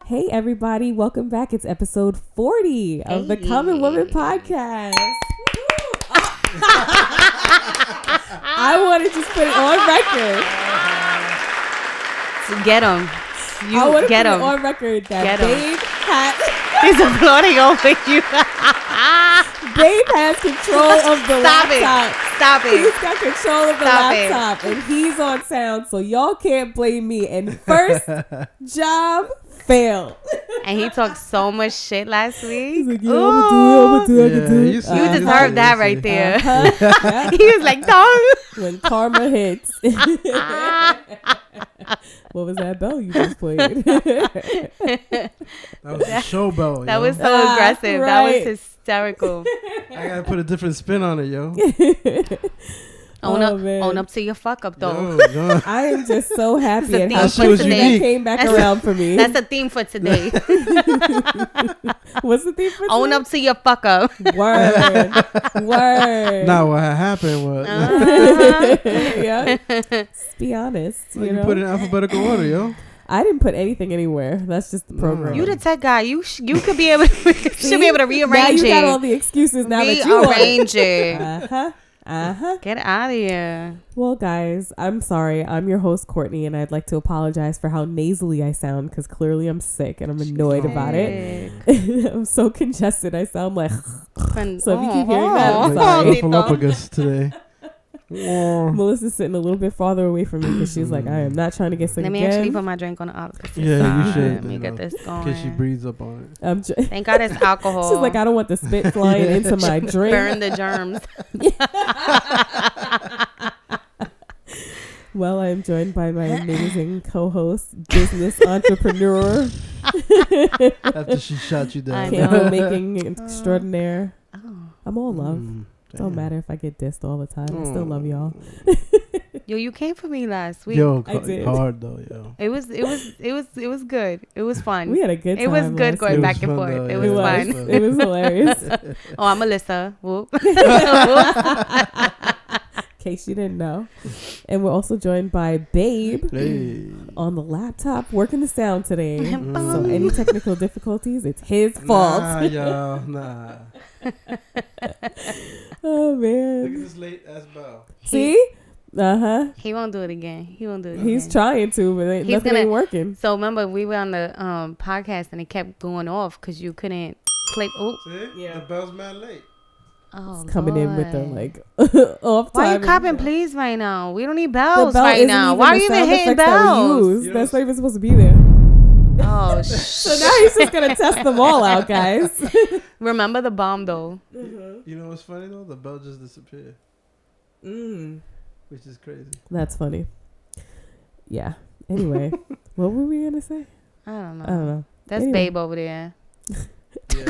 Hey everybody, welcome back. It's episode 40 of the Common Woman Podcast. I want to just put it on record. So get him. I want to put it on record that Babe He's applauding over you. Babe has control of the laptop. Stop it. He's got control of the laptop and he's on sound, so y'all can't blame me. And first job failed. And he talked so much shit last week. He's like, yeah, I'm gonna do it. You deserve that right there. Yeah. He was like, "Dong." When karma hits. What was that bell you just played? That was the show bell. That was so aggressive. Right. That was hysterical. I gotta put a different spin on it, yo. Own up to your fuck up, though. Yo. I am just so happy at how That shit was quickly that unique. came back around for me. That's the theme for today. What's the theme for today? Own up to your fuck up. Word. Nah, what happened was Yeah. Just be honest. you You know? put it in alphabetical order, yo. I didn't put anything anywhere. That's just the program. You the tech guy. You could be able to, should be able to rearrange now you it. got all the excuses now that you Rearrange it. Uh-huh. Get out of here. Well, guys, I'm sorry. I'm your host, Cortnie, and I'd like to apologize for how nasally I sound because clearly I'm sick and I'm annoyed about it. I'm so congested. I sound like... So if you keep hearing that, I'm sorry. Snuffleupagus today. Melissa's sitting a little bit farther away from me because she's like, I am not trying to get sick Let me again. actually put my drink on the opposite Yeah, side. you should. Let me get this going. In case she breathes up on it. Thank God it's alcohol. She's like, I don't want the spit flying into my drink. Burn the germs. Well, I am joined by my amazing co-host, business entrepreneur, After she shot you down. candle making extraordinaire. Oh. I'm all love. Don't matter if I get dissed all the time. I still love y'all. Yo, you came for me last week. Yo, I did. hard though, yo. It was good. It was fun. We had a good time. It was good last going week. back and fun, forth. though, It yeah. was fun. It was hilarious. Oh, I'm Alyssa. Whoop. In case you didn't know. And we're also joined by Babe Hey. on the laptop working the sound today. So any technical difficulties, it's his fault. Nah, yo, nah. Oh, Look man. at this late ass bell. See? Uh-huh. He won't do it again. He's trying to, but nothing ain't working. So remember, we were on the podcast and it kept going off because you couldn't play. Oh, See? Yeah. The bell's mad late. oh It's coming in with the Lord. off Why are you time. copping please right now? We don't need The bells bell right isn't now. even Why are the you even sound hitting effects that we bells? use. You That's know- not even supposed to be there. Oh, So now he's just going to test them all out, guys. Remember the bomb though. You know what's funny though? The bell just disappeared, which is crazy. That's funny. Yeah. Anyway, what were we going to say? I don't know. I don't know. That's Anyway. Babe over there. Yeah,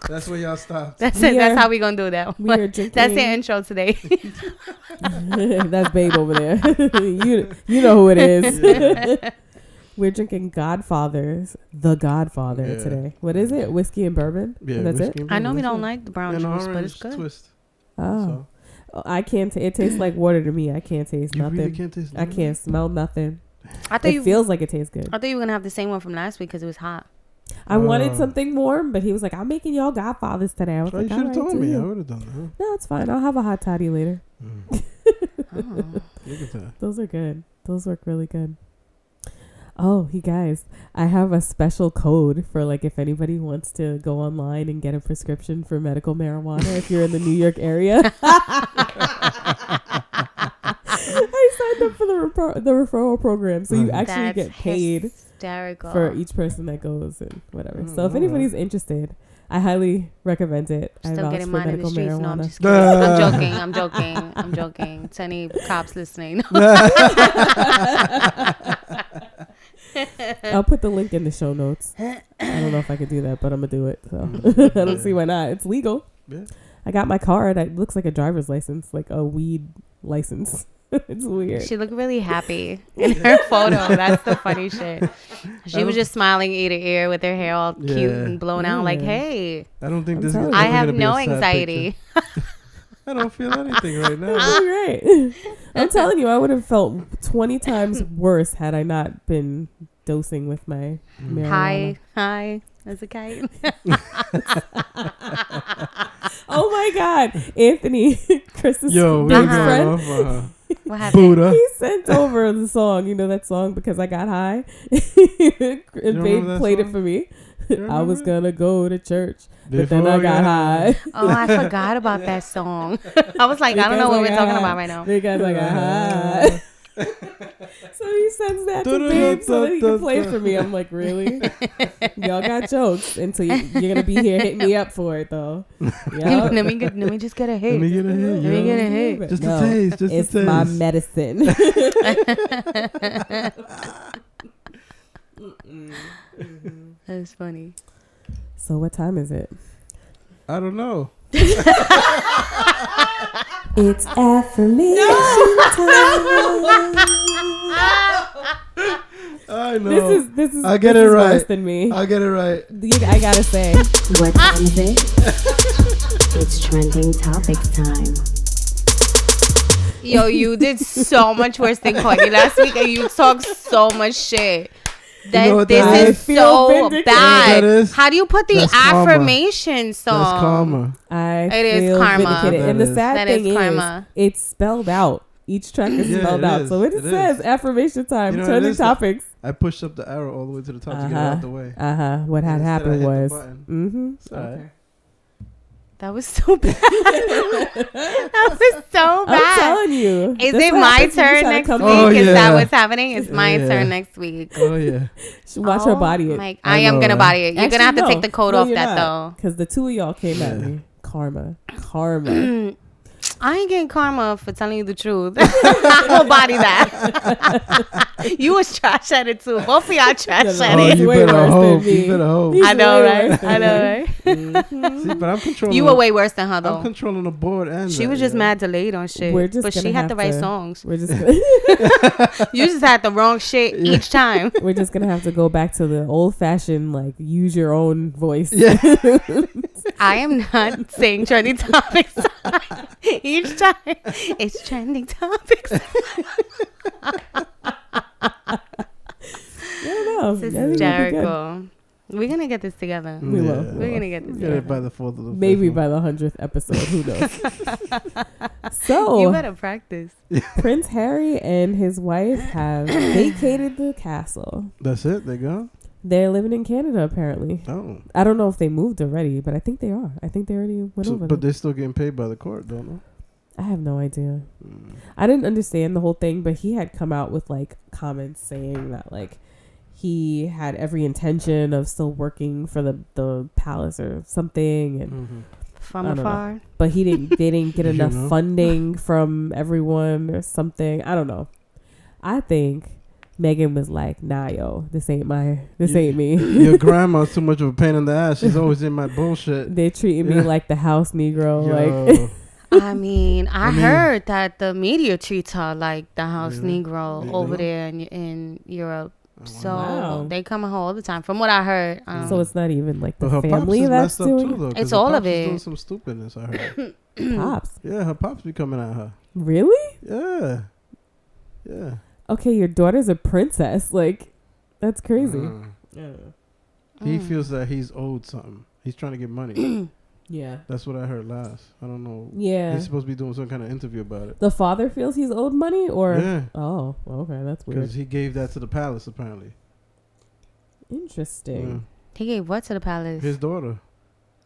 that's where y'all stopped. That's We it. That's are- how we gonna do that. We are drinking. That's the intro today. That's Babe over there. you know who it is. Yeah. We're drinking The Godfather Yeah. today. What is it? Whiskey and bourbon? Yeah, And that's it? whiskey and I know we bourbon, don't that's like the brown it. And juice, but orange it's good. twist. Oh. I can't. It tastes like water to me. I can't taste You nothing. really can't taste I can't smell nothing. I thought It feels like it tastes good. I thought you were gonna have the same one from last week because it was hot. I wanted something warm, but he was like, I'm making y'all Godfathers today. I was Well, you like, should have all right, told do me. I you. would have done that. No, it's fine. I'll have a hot toddy later. Oh. Look at that. Those are good. Those work really good. Oh, you guys, I have a special code for like if anybody wants to go online and get a prescription for medical marijuana if you're in the New York area. I signed up for the referral program, so you actually get paid hysterical. for each person that goes and whatever. So if anybody's interested, I highly recommend it. I Still vouch getting for mine in the medical streets. No, I'm marijuana. just kidding. I'm joking. To any cops listening. I'll put the link in the show notes. I don't know if I could do that, but I'm gonna do it. So I don't see why not. It's legal. Yeah. I got my card. It looks like a driver's license, like a weed license. It's weird. She looked really happy in her photo. That's the funny shit. She was just smiling ear to ear with her hair all cute and blown out. Like, hey, I don't think I have no anxiety. I don't feel anything right now. Right. I'm telling you, I would have felt 20 times worse had I not been dosing with my marijuana. Hi, as a kite. Oh my God, Anthony, Chris's Yo, big friend. What happened? Buddha. He sent over the song, you know that song, Because I Got High. And Babe played it for me. I was gonna go to church, but then I got high. Oh, I forgot about that song. I was like, I don't know what we're talking about right now. Because I got high. So he sends that to Babe so that he can play it for me. I'm like, really? Y'all got jokes until you're gonna be here hitting me up for it though. Let me just get a hit. Let me get a hit. Just a taste. Just it's a taste. my medicine. That's funny. So what time is it? I don't know. It's affirmation time. I know. This is. I get this it is right. Worse than me. I get it right. I gotta say. What time is it? It's trending topics time. Yo, you did so much worse than Cortnie last week, and you talked so much shit. This is so bad. How do you put the affirmation song? That's karma. It is karma. And the sad thing is, it's spelled out. Each track is spelled out. So it says affirmation time, trending topics. I pushed up the arrow all the way to the top to get it out the way. What had happened was. Okay. That was so bad. That was so bad. I'm telling you. Is it my turn next week? Is that what's happening? It's my turn next week. Oh, yeah. Watch her body it. I am going to body it. You're going to have to take the coat off that, though. Because the two of y'all came at me. Karma. I ain't getting karma for telling you the truth. I won't body that. You was trash at it, too. Both of y'all trash at it. You better hope. I know, right? Mm-hmm. See, but I'm controlling. You were way worse than her, though. I'm controlling the board. And she was just mad delayed on shit. But she had the right songs. We're just you just had the wrong shit each time. We're just going to have to go back to the old-fashioned, like, use your own voice. Yeah. I am not saying trending topics each time. It's trending topics. I don't know. This is hysterical. We're going to get this together. We will. We're going to get this together. By the 4th of the Maybe by the 100th episode. Who knows? So, you better practice. Prince Harry and his wife have vacated the castle. That's it? They gone? They're living in Canada, apparently. Oh. I don't know if they moved already, but I think they are. I think they already went over. But they're still getting paid by the court, don't they? I have no idea. I didn't understand the whole thing, but he had come out with like comments saying that like he had every intention of still working for the palace or something, and from afar. But they didn't get enough funding from everyone or something. I don't know. I think Megan was like, nah, yo, this ain't me. Your grandma's too much of a pain in the ass. She's always in my bullshit. They're treating me like the house Negro. Yo. Like, I mean, I heard that the media treats her like the house Negro over there in Europe. So they come at her all the time, from what I heard. So it's not even like the her family that's doing too, it's all of it. Doing some stupidness, I heard. Pops. Yeah, her pops be coming at her. Really? Yeah. Okay, your daughter's a princess. Like, that's crazy. He feels that he's owed something. He's trying to get money. Yeah. That's what I heard last. I don't know. Yeah. He's supposed to be doing some kind of interview about it. The father feels he's owed money, or yeah. Oh, okay, that's weird. Because he gave that to the palace, apparently. Interesting. Yeah. He gave what to the palace? His daughter.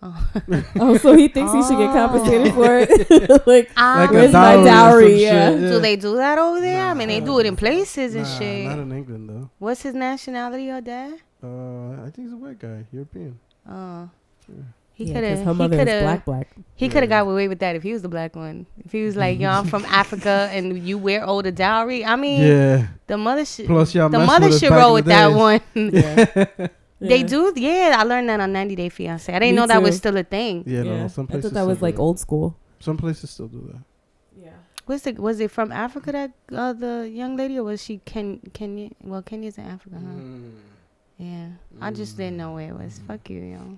Oh, so he thinks he should get compensated for it? like where's my my dowry? Yeah. Do they do that over there? I mean, they do it in places and shit. Not in England, though. What's his nationality, your dad? I think he's a white guy, European. Oh. Yeah. He could have. Her mother is black. He could have got away with that if he was the black one. If he was like, "Yo, I'm from Africa, and you wear older dowry." I mean, the mother should. Plus, y'all the mother should roll with that one. Yeah. They do. Yeah, I learned that on 90 Day Fiancé. I didn't know that was still a thing. Yeah, no. Some places I thought that was like old school. Some places still do that. Yeah. Was it from Africa, that the young lady, or was she Kenya? Well, Kenya's in Africa, huh? Yeah. I just didn't know where it was. Fuck you, yo.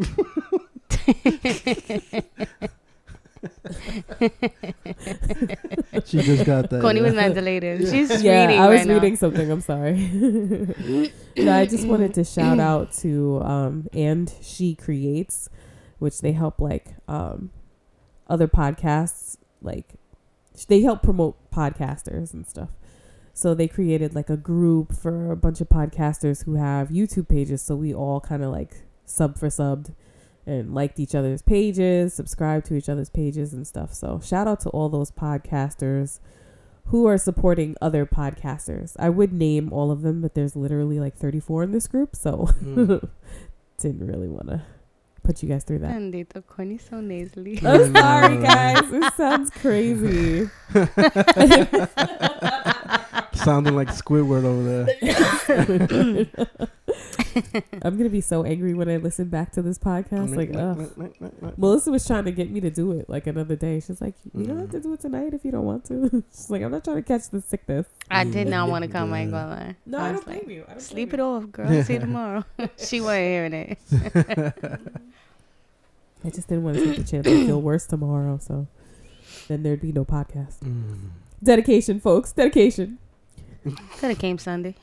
She just got that. Cortnie was ventilated. Yeah. She's yeah, reading. I was right reading now. something. I'm sorry. No, I just wanted to shout out to And She Creates, which they help like other podcasts, like they help promote podcasters and stuff. So they created like a group for a bunch of podcasters who have YouTube pages. So we all kind of like subbed and liked each other's pages, subscribed to each other's pages and stuff. So shout out to all those podcasters who are supporting other podcasters. I would name all of them, but there's literally like 34 in this group. So didn't really want to put you guys through that. Bendito, Cortnie so nasally. I'm sorry, guys. It sounds crazy. Sounding like Squidward over there. I'm gonna be so angry when I listen back to this podcast. Like, ugh. Melissa was trying to get me to do it like another day. She's like, you don't have to do it tonight if you don't want to. She's like, I'm not trying to catch the sickness. I did not want to come. I ain't gonna lie. No, I don't blame you. Sleep it off, girl. See you tomorrow. She wasn't hearing it. I just didn't want to take the chance to feel worse tomorrow. So then there'd be no podcast. Dedication, folks. Dedication. Could have came Sunday.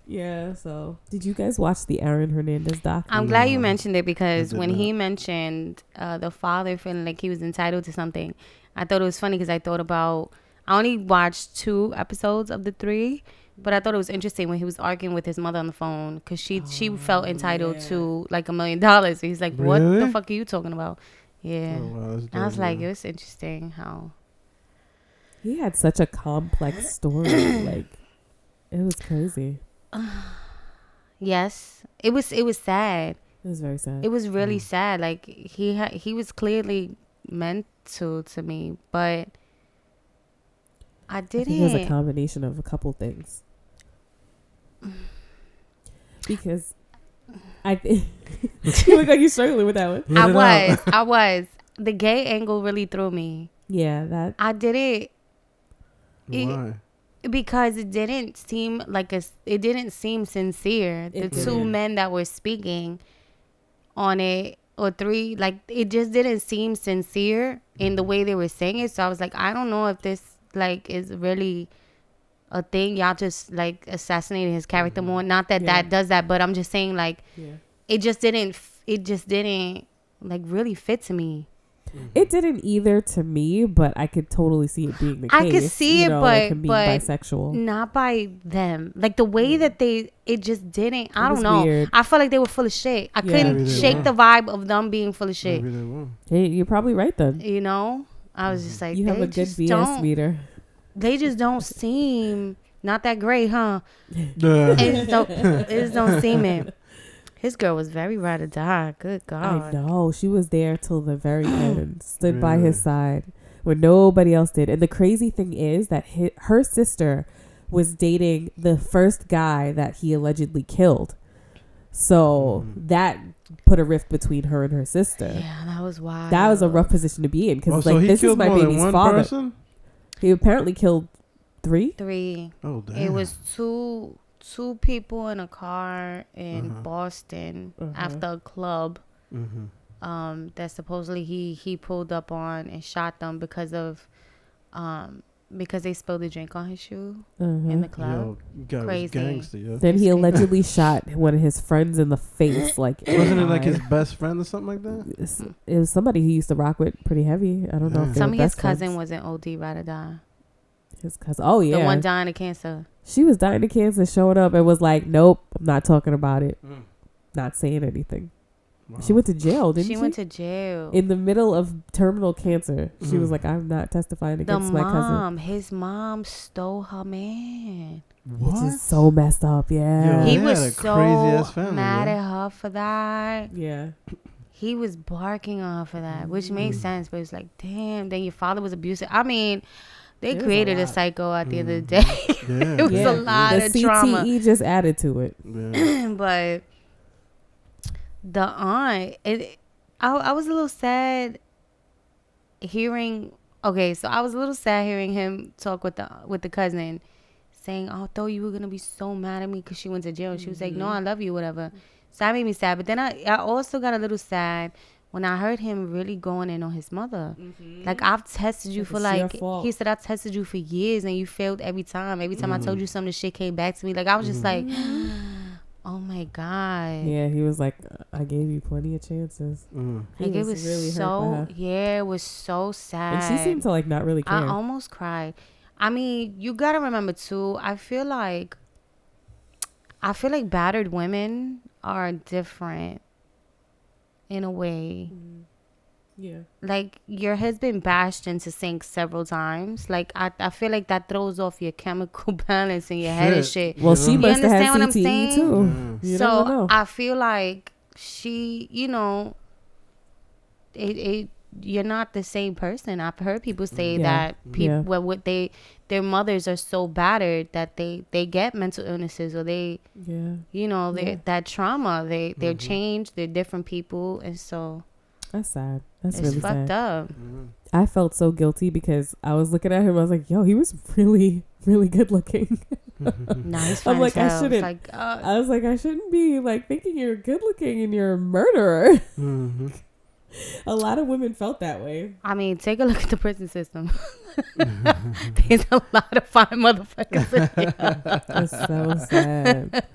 Yeah, so did you guys watch the Aaron Hernandez doc? I'm glad you mentioned it, because when he mentioned the father feeling like he was entitled to something, I thought it was funny, because I thought about, I only watched 2 episodes of the 3, but I thought it was interesting when he was arguing with his mother on the phone, because she felt entitled to like $1 million. He's like, what the fuck are you talking about? Yeah. Oh, wow, and I was like, it was interesting how he had such a complex story. Like, it was crazy. Yes, it was sad. It was very sad. It was really sad. Like he was clearly meant to me, but I didn't. I think it was a combination of a couple things. Because you look like you're struggling with that one. I was. The gay angle really threw me. Yeah, that I didn't. Why? Because it didn't seem like it didn't seem sincere. The 2 men that were speaking on it, or 3, like it just didn't seem sincere in the way they were saying it. So I was like, I don't know if this like is really a thing. Y'all just like assassinating his character more. Not that that does that, but I'm just saying like it just didn't like really fit to me. It didn't either to me, but I could totally see it being the case. I could see it, but bisexual, not by them. Like the way that it just didn't. I don't know. Weird. I felt like they were full of shit. I couldn't shake the vibe of them being full of shit. Hey, you're probably right then. You know, I was just like, you have a good BS meter. They just don't seem not that great, huh? It just don't seem it. His girl was very ride or die. Good God. I know. She was there till the very end. Stood by his side when nobody else did. And the crazy thing is that her sister was dating the first guy that he allegedly killed. So that put a rift between her and her sister. Yeah, that was wild. That was a rough position to be in. Because so this is my baby's father. Person? He apparently killed 3. 3. Oh, damn. It was two people in a car in Boston after a club that supposedly he pulled up on and shot them because they spilled the drink on his shoe in the club. Yo, crazy. Gangster, yo. Then he allegedly shot one of his friends in the face. Like, wasn't it like his best friend or something like that? It was somebody he used to rock with pretty heavy. I don't know if some of his cousin was an OD ride or die. His cousin. Oh yeah, the one dying of cancer. She was dying of cancer, showed up and was like, nope, I'm not talking about it. Not saying anything. Wow. She went to jail, didn't she? She went to jail. In the middle of terminal cancer. She was like, I'm not testifying against my cousin. His mom stole her man. What? Which is so messed up, yeah. Yo, he was so family, mad at her for that. Yeah. He was barking on her for that, which makes sense. But it's like, damn, then your father was abusive. I mean... They created a psycho at the end of the day. It was a lot of trauma. The CTE just added to it. Yeah. But the aunt, I was a little sad hearing. Okay, so I was a little sad hearing him talk with the cousin, saying, "Oh, I thought you were gonna be so mad at me because she went to jail." She was like, "No, I love you, whatever." So that made me sad. But then I also got a little sad when I heard him really going in on his mother. Like, I've tested you for like, he said, I tested you for years and you failed every time. Every time I told you something, the shit came back to me. Like, I was just like, oh my God. Yeah, he was like, I gave you plenty of chances. Like, it was really so, it was so sad. And she seemed to like not really care. I almost cried. I mean, you gotta remember too, I feel like battered women are different in a way. Yeah. Like, your head's been bashed into sink several times. Like, I feel like that throws off your chemical balance in your head and shit. Well, she must have had what I'm CTE saying? too. You so know. I feel like she, you know, you're not the same person. I've heard people say that people what their mothers are so battered that they get mental illnesses, or they you know, that trauma, they're changed, they're different people, and so that's sad. That's it's really fucked sad. up. I felt so guilty because I was looking at him. I was like, yo, he was really, really good looking. Nice. I'm like, I shouldn't. Like, I was like, I shouldn't be like thinking you're good looking and you're a murderer. A lot of women felt that way. I mean, take a look at the prison system. There's a lot of fine motherfuckers in there. It's so sad.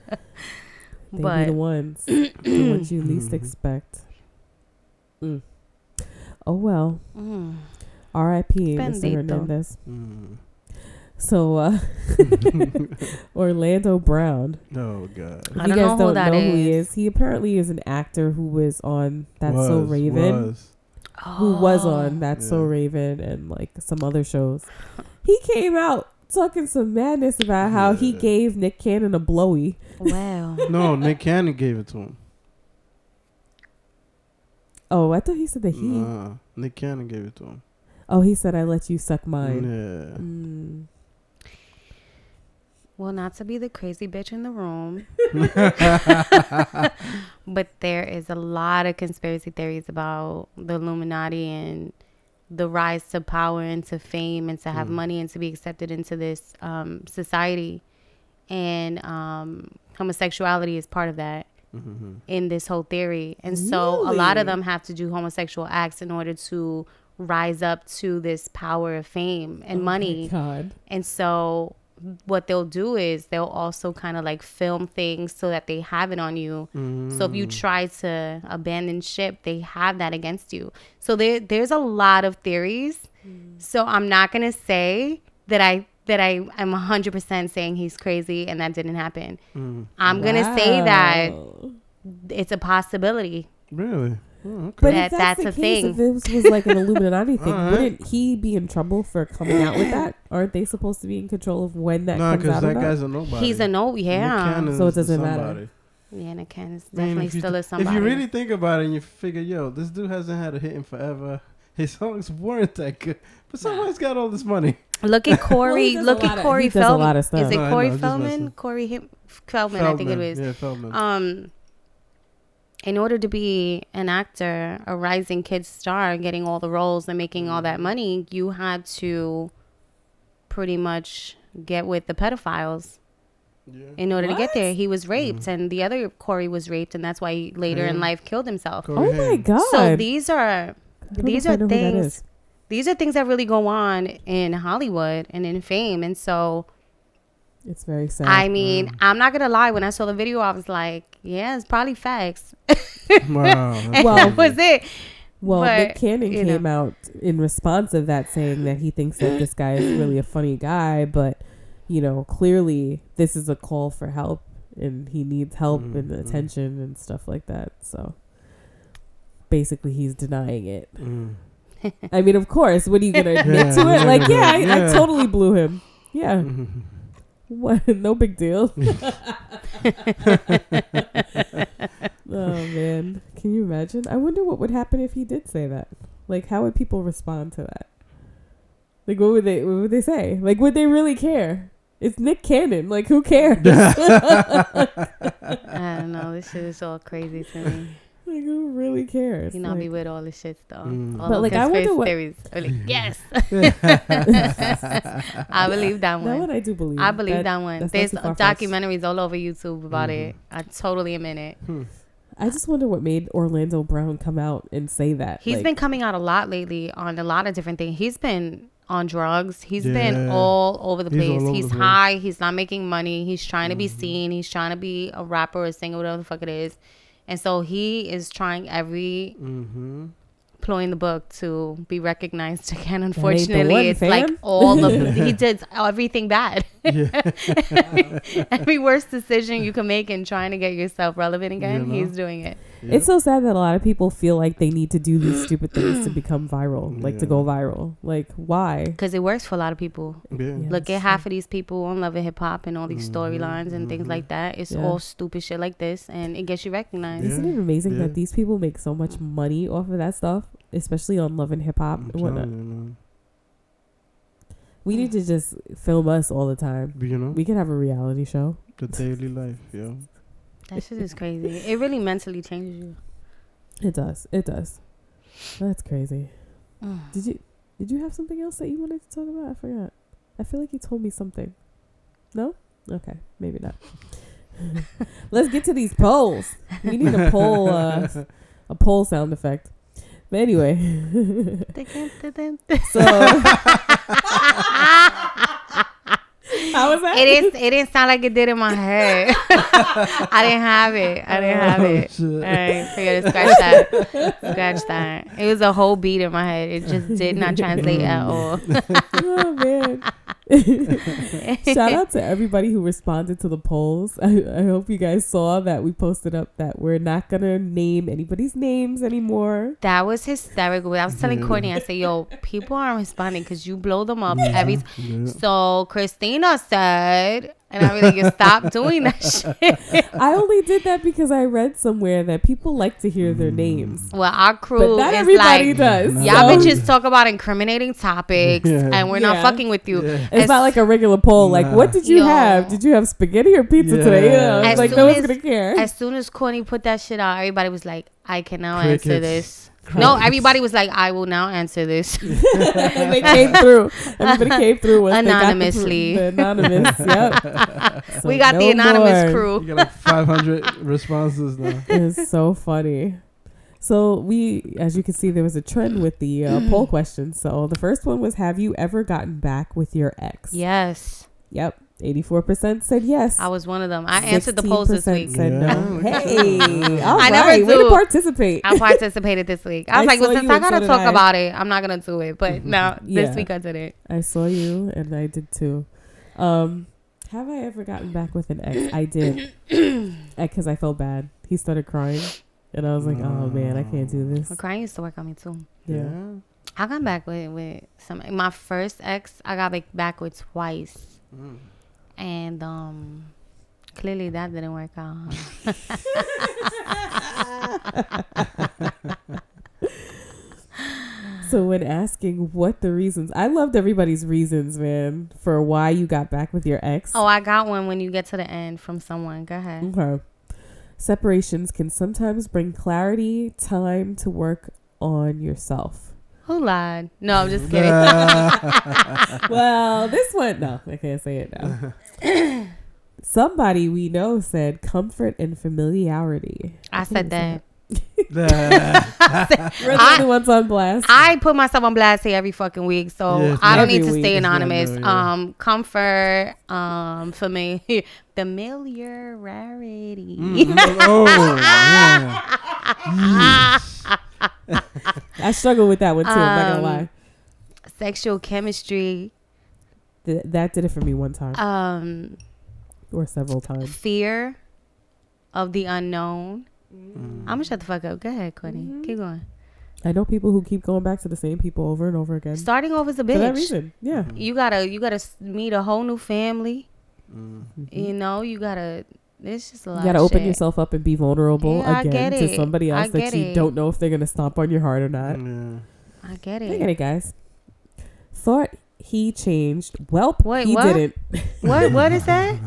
They be the ones you least expect. Oh well. R.I.P. Mr. Hernandez. So Orlando Brown. Oh God! If you guys don't know who he is, he apparently is an actor who was on That's So Raven. Who was on That's So Raven and like some other shows. He came out talking some madness about how he gave Nick Cannon a blowy. Wow. No, Nick Cannon gave it to him. Oh, I thought he said that he. Nah, Nick Cannon gave it to him. Oh, he said, I let you suck mine. Well, not to be the crazy bitch in the room, but there is a lot of conspiracy theories about the Illuminati and the rise to power and to fame and to have money and to be accepted into this society. And homosexuality is part of that in this whole theory. And so a lot of them have to do homosexual acts in order to rise up to this power of fame and money. God. And so what they'll do is they'll also kind of like film things so that they have it on you. So if you try to abandon ship, they have that against you. So there's a lot of theories. So I'm not going to say that I'm 100% saying he's crazy and that didn't happen. I'm going to say that it's a possibility. Really? Oh, okay. But if that's a case, thing. if this was like an Illuminati thing, wouldn't he be in trouble for coming out with that? Aren't they supposed to be in control of when that comes out? No, because that guy's a nobody. He's a so it doesn't matter. Yeah, Nick Cannon's definitely still a somebody. If you really think about it and you figure, yo, this dude hasn't had a hit in forever. His songs weren't that good. But someone's got all this money. Look at Corey. Look at Corey Feldman. Is it Corey Feldman? Feldman, I think it was. Yeah, Feldman. In order to be an actor, a rising kid star, getting all the roles and making all that money, you had to pretty much get with the pedophiles in order to get there. He was raped, and the other Corey was raped, and that's why he later in life killed himself. Oh my God! So these are things. These are things that really go on in Hollywood and in fame, and so. It's very sad. I mean, I'm not going to lie. When I saw the video, I was like, yeah, it's probably facts. Wow. That was it. Well, Nick Cannon came out in response of that saying that he thinks that this guy is really a funny guy. But, you know, clearly this is a call for help and he needs help and attention and stuff like that. So basically he's denying it. I mean, of course, what are you going to admit to it? Like, I totally blew him. Yeah. What? No big deal. Oh man, can you imagine? I wonder what would happen if he did say that. Like, how would people respond to that? Like, what would they say? Like, would they really care? It's Nick Cannon. Like, who cares? I don't know. This shit is all crazy to me. Like, who really cares? He not be with all this shit though. All But, of like, I wonder what- theories. I'm like, yes. I believe that That one. one I do believe. I believe that one. that's There's not too far-fetched. documentaries all over YouTube about it. I totally am in it. I just wonder what made Orlando Brown come out and say that. He's like, been coming out a lot lately on a lot of different things. He's been on drugs. He's been Yeah. all over the He's place. all over He's the place. high. He's not making money. He's trying to be seen. He's trying to be a rapper or a singer, whatever the fuck it is. And so he is trying every ploy in the book to be recognized again. Unfortunately, one, it's fam. like all of he did everything bad. Every worst decision you can make in trying to get yourself relevant again, he's doing it. It's so sad that a lot of people feel like they need to do these stupid things to become viral, like to go viral. Like, why? Because it works for a lot of people. Yeah. Look at half of these people on Love and Hip Hop and all these storylines and things like that. It's all stupid shit like this, and it gets you recognized. Isn't it amazing that these people make so much money off of that stuff, especially on Love and Hip Hop and whatnot? We need to just film us all the time. You know, We could have a reality show. the daily life, yo. That shit is crazy. It really mentally changes you. It does. It does. That's crazy. Did you have something else that you wanted to talk about? I forgot. I feel like you told me something. No? Okay, maybe not. Let's get to these polls. We need a poll sound effect. But anyway. So how was that? It didn't sound like it did in my head. I didn't have it. All right, forget to scratch that. It was a whole beat in my head. It just did not translate at all. Oh man. Shout out to everybody who responded to the polls. I hope you guys saw that we posted up that we're not gonna name anybody's names anymore. That was hysterical. I was telling Cortnie, I said, yo, people aren't responding because you blow them up every So Christina said, and I really just stopped doing that shit. I only did that because I read somewhere that people like to hear their names. Well, our crew But not is everybody like, does. y'all So- bitches talk about incriminating topics and we're not fucking with you. It's not like a regular poll. Like, what did you have? Did you have spaghetti or pizza today? You know, As like, soon no one's as- going to care. As soon as Cortnie put that shit out, everybody was like, I can now Crickets. answer this. No, everybody was like, I will now answer this. They came through. Everybody came through once Anonymously. They got the anonymous. Yep. So We got the no anonymous more. crew. You got like 500 responses now. It's so funny. So we, as you can see, there was a trend with the poll questions. So the first one was, have you ever gotten back with your ex? Yes. Yep. 84% said yes. I was one of them. I answered the polls this 16% week. said Yeah. no. Hey, all I right. never Way to do. participate. I participated this week. I was I like, well, saw since you I and so gotta did talk I. about it, I'm not gonna do it. But no, Yeah. this week I did it. I saw you and I did too. Have I ever gotten back with an ex? I did. Because I felt bad. He started crying. And I was like, oh man, I can't do this. Well, crying used to work on me too. Yeah. I got back with some. My first ex, I got back with twice. And clearly that didn't work out. So when asking what the reasons, I loved everybody's reasons, man, for why you got back with your ex. Oh, I got one when you get to the end from someone. Go ahead. Okay. Separations can sometimes bring clarity, time to work on yourself. Who lied? No, I'm just kidding. Well, this one, no, I can't say it now. Somebody we know said comfort and familiarity. I said that. We're the ones on blast. I put myself on blast here every fucking week, so Yes, I don't every need to week. stay It's not anonymous. no, Comfort, familiarity. I struggle with that one too. I'm not gonna lie. Sexual chemistry. That did it for me one time or several times. Fear of the unknown. I'm gonna shut the fuck up. Go ahead, Cortnie. Keep going. I know people who keep going back to the same people over and over again. Starting off as a bitch. For that reason, yeah. You gotta meet a whole new family. You know, you gotta. It's just a lot. You gotta of open shit. yourself up and be vulnerable Yeah, I again get to it. somebody I else that get you it. don't know if they're gonna stomp on your heart or not. I get I get it. it, guys. Thought he changed. Welp, Wait, he what? didn't. What is that?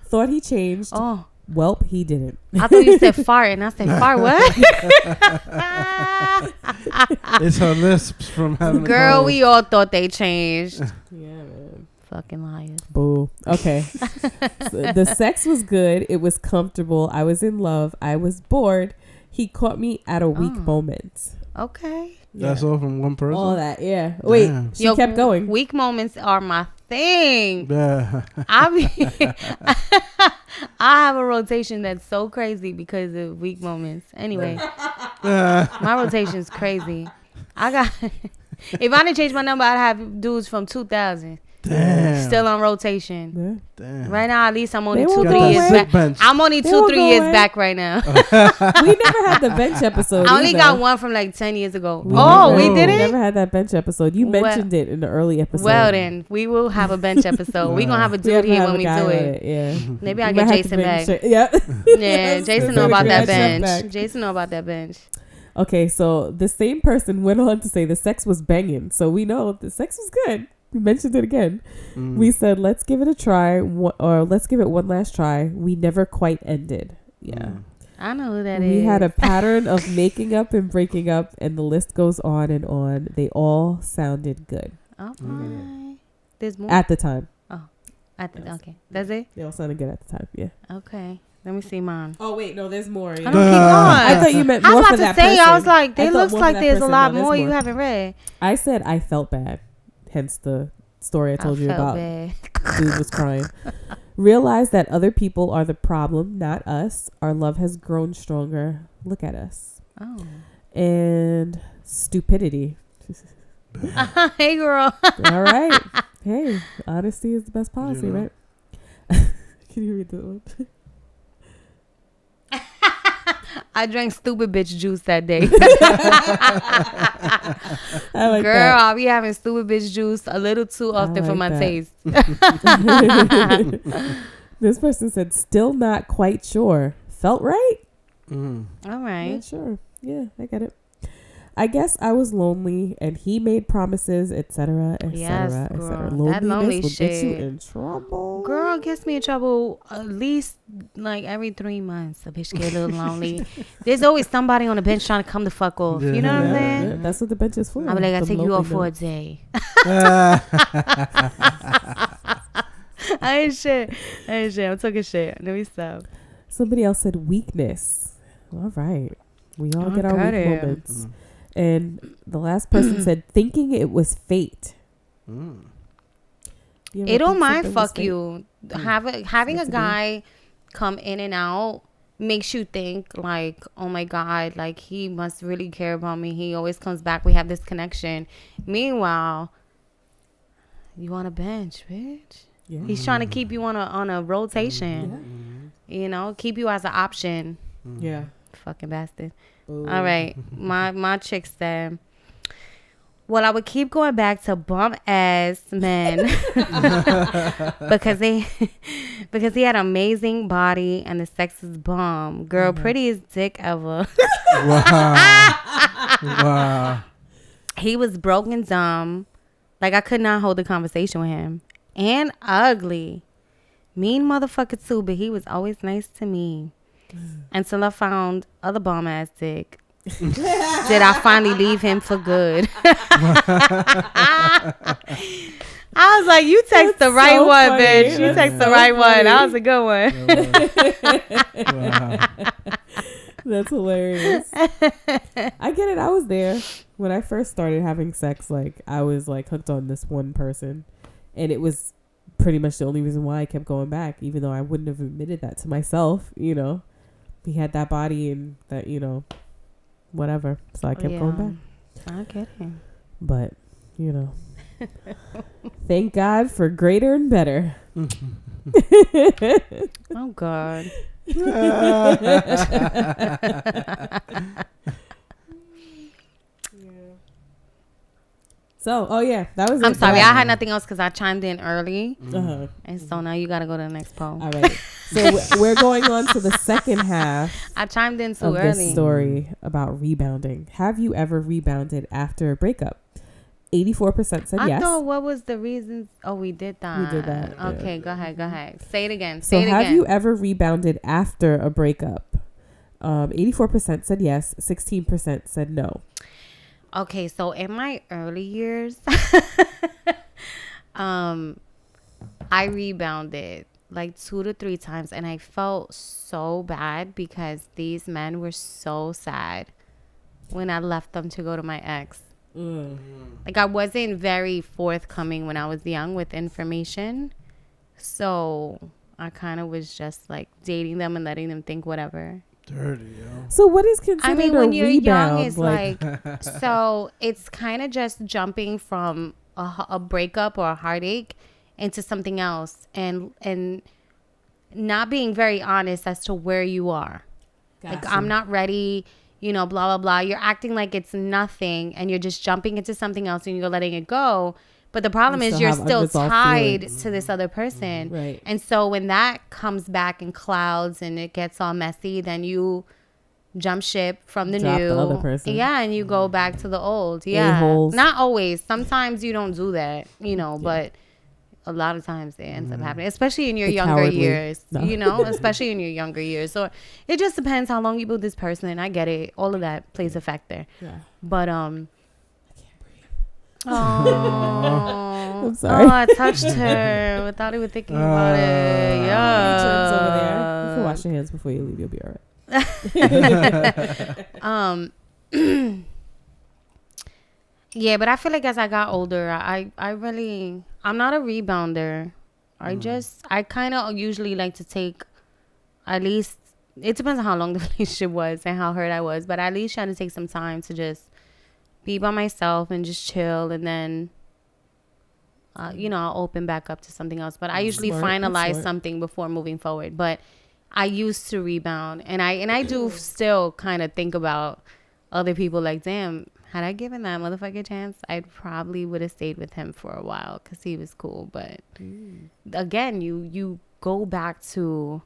Thought he changed. Oh, Welp, he didn't. I thought you said fart, and I said fart what? It's her lisps from having a Girl, cold. we all thought they changed. Yeah, man. Fucking liars. Boo. Okay. So the sex was good. It was comfortable. I was in love. I was bored. He caught me at a weak moment. Okay. That's all from one person? All that, yeah. Wait, Damn. she kept going. Weak moments are my thing. Yeah. I have a rotation that's so crazy because of weak moments. Anyway, my rotation is crazy. If I didn't change my number, I'd have dudes from 2000. Damn. Still on rotation. Yeah. Damn. Right now, at least I'm only They 2-3 won't go years away. back. I'm only They 2-3 won't go years away. back right now. We never had the bench episode. I only either. got one from like 10 years ago. We We never didn't? had that bench episode. You Well- mentioned it in the early episode. Well, then, we will have a bench episode. We're going to have a dude here when we do it. Yeah. Maybe I'll We get might have to Jason bring back. Yeah. Yeah, Jason know Bring about that Jason bench. back. Jason know about that bench. Okay, so the same person went on to say the sex was banging. So we know the sex was good. We mentioned it again. We said, let's give it a try, or let's give it one last try. We never quite ended. Yeah. I know who that is. We had a pattern of making up and breaking up, and the list goes on and on. They all sounded good. Okay. There's more? At the time. Okay. That's it? They all sounded good at the time, yeah. Okay. Let me see mine. Oh, wait, no, there's more. I don't keep going. I thought you meant I more was for about that to say, person. I was like, I it thought looks more for like that there's a person. lot No, there's more you more. haven't read. I said I felt bad. Hence the story I told you felt about. bad. Dude was crying. Realize that other people are the problem, not us. Our love has grown stronger. Look at us. Oh. And stupidity. Hey, girl. All right. Hey, honesty is the best policy, You know. right? Can you read that one? I drank stupid bitch juice that day. I like Girl, that. I'll be having stupid bitch juice a little too often for like my that. taste. This person said, still not quite sure. Felt right? All right. Yeah, sure. Yeah, I get it. I guess I was lonely and he made promises, etc., Yes, etc., girl. etc. That Loneliness lonely will get you shit. in trouble. Girl gets me in trouble at least like every 3 months. A bitch get a little lonely. There's always somebody on the bench trying to come the fuck off. You know what I'm saying? Yeah, that's what the bench is for. I'm like, I the take you off for a loneliness. day. I ain't shit. I'm talking shit. Let me stop. Somebody else said weakness. All right. We all I get our got weak it. moments. And the last person said thinking it was fate. You ever It don't think mind something was fuck fate? you. Having a That's guy come in and out makes you think like, oh my God, like he must really care about me. He always comes back. We have this connection. Meanwhile, you on a bench, bitch. Yeah. He's trying to keep you on a rotation. You know, keep you as an option. Yeah. Fucking bastard. Ooh. All right. My chick said, well, I would keep going back to bum ass men because he had an amazing body and the sex is bomb. Girl, prettiest dick ever. Wow. He was broke and dumb. Like I could not hold a conversation with him. And ugly. Mean motherfucker too, but he was always nice to me. Until I found other bomb ass dick. Did I finally leave him for good? I was like, you text the right so one, funny. bitch. You That's text the so right one. funny. That was a good one. Wow. That's hilarious. I get it. I was there when I first started having sex. Like I was like hooked on this one person, and it was pretty much the only reason why I kept going back, even though I wouldn't have admitted that to myself. You know, he had that body and that, you know, whatever. So I kept going back. I get it. But you know, thank God for greater and better. Oh God. So, oh yeah, that was. I'm it. sorry, I had nothing else because I chimed in early, Uh-huh. and so now you got to go to the next poll. All right. So we're going on to the second half I chimed in too of this early. story about rebounding. Have you ever rebounded after a breakup? 84% said yes. I thought, what was the reasons? Oh, we did that. We did that. Okay, go ahead. Say it again. So have you ever rebounded after a breakup? 84% said yes. 16% said no. Okay, so in my early years, I rebounded like 2 to 3 times, and I felt so bad because these men were so sad when I left them to go to my ex. Like, I wasn't very forthcoming when I was young with information, so I kind of was just like dating them and letting them think whatever. Dirty, yo. So what is considered when a you're rebound? young, it's like so it's kind of just jumping from a breakup or a heartache into something else, and not being very honest as to where you are. Gotcha. Like, I'm not ready, blah, blah, blah. You're acting like it's nothing, and you're just jumping into something else, and you're letting it go. But the problem is you're still tied to this other person. Right. And so when that comes back in clouds and it gets all messy, then you jump ship from the new. The other person. Yeah, and you go back to the old. Yeah. A-holes. Not always. Sometimes you don't do that, but a lot of times it ends up happening, especially in your younger years, especially in your younger years. So it just depends how long you build this person. And I get it. All of that plays a factor. Yeah. But, oh, I'm sorry. Oh, I touched her without even thinking about it. Yeah. Over there. You can wash your hands before you leave. You'll be all right. Yeah, but I feel like as I got older, I'm not a rebounder. I kind of usually like to take at least, it depends on how long the relationship was and how hurt I was, but at least try to take some time to just be by myself and just chill, and then I'll open back up to something else. But I usually finalize something before moving forward. But I used to rebound, and I do still kind of think about other people. Like, damn, had I given that motherfucker a chance, I probably would have stayed with him for a while because he was cool. But again, you go back to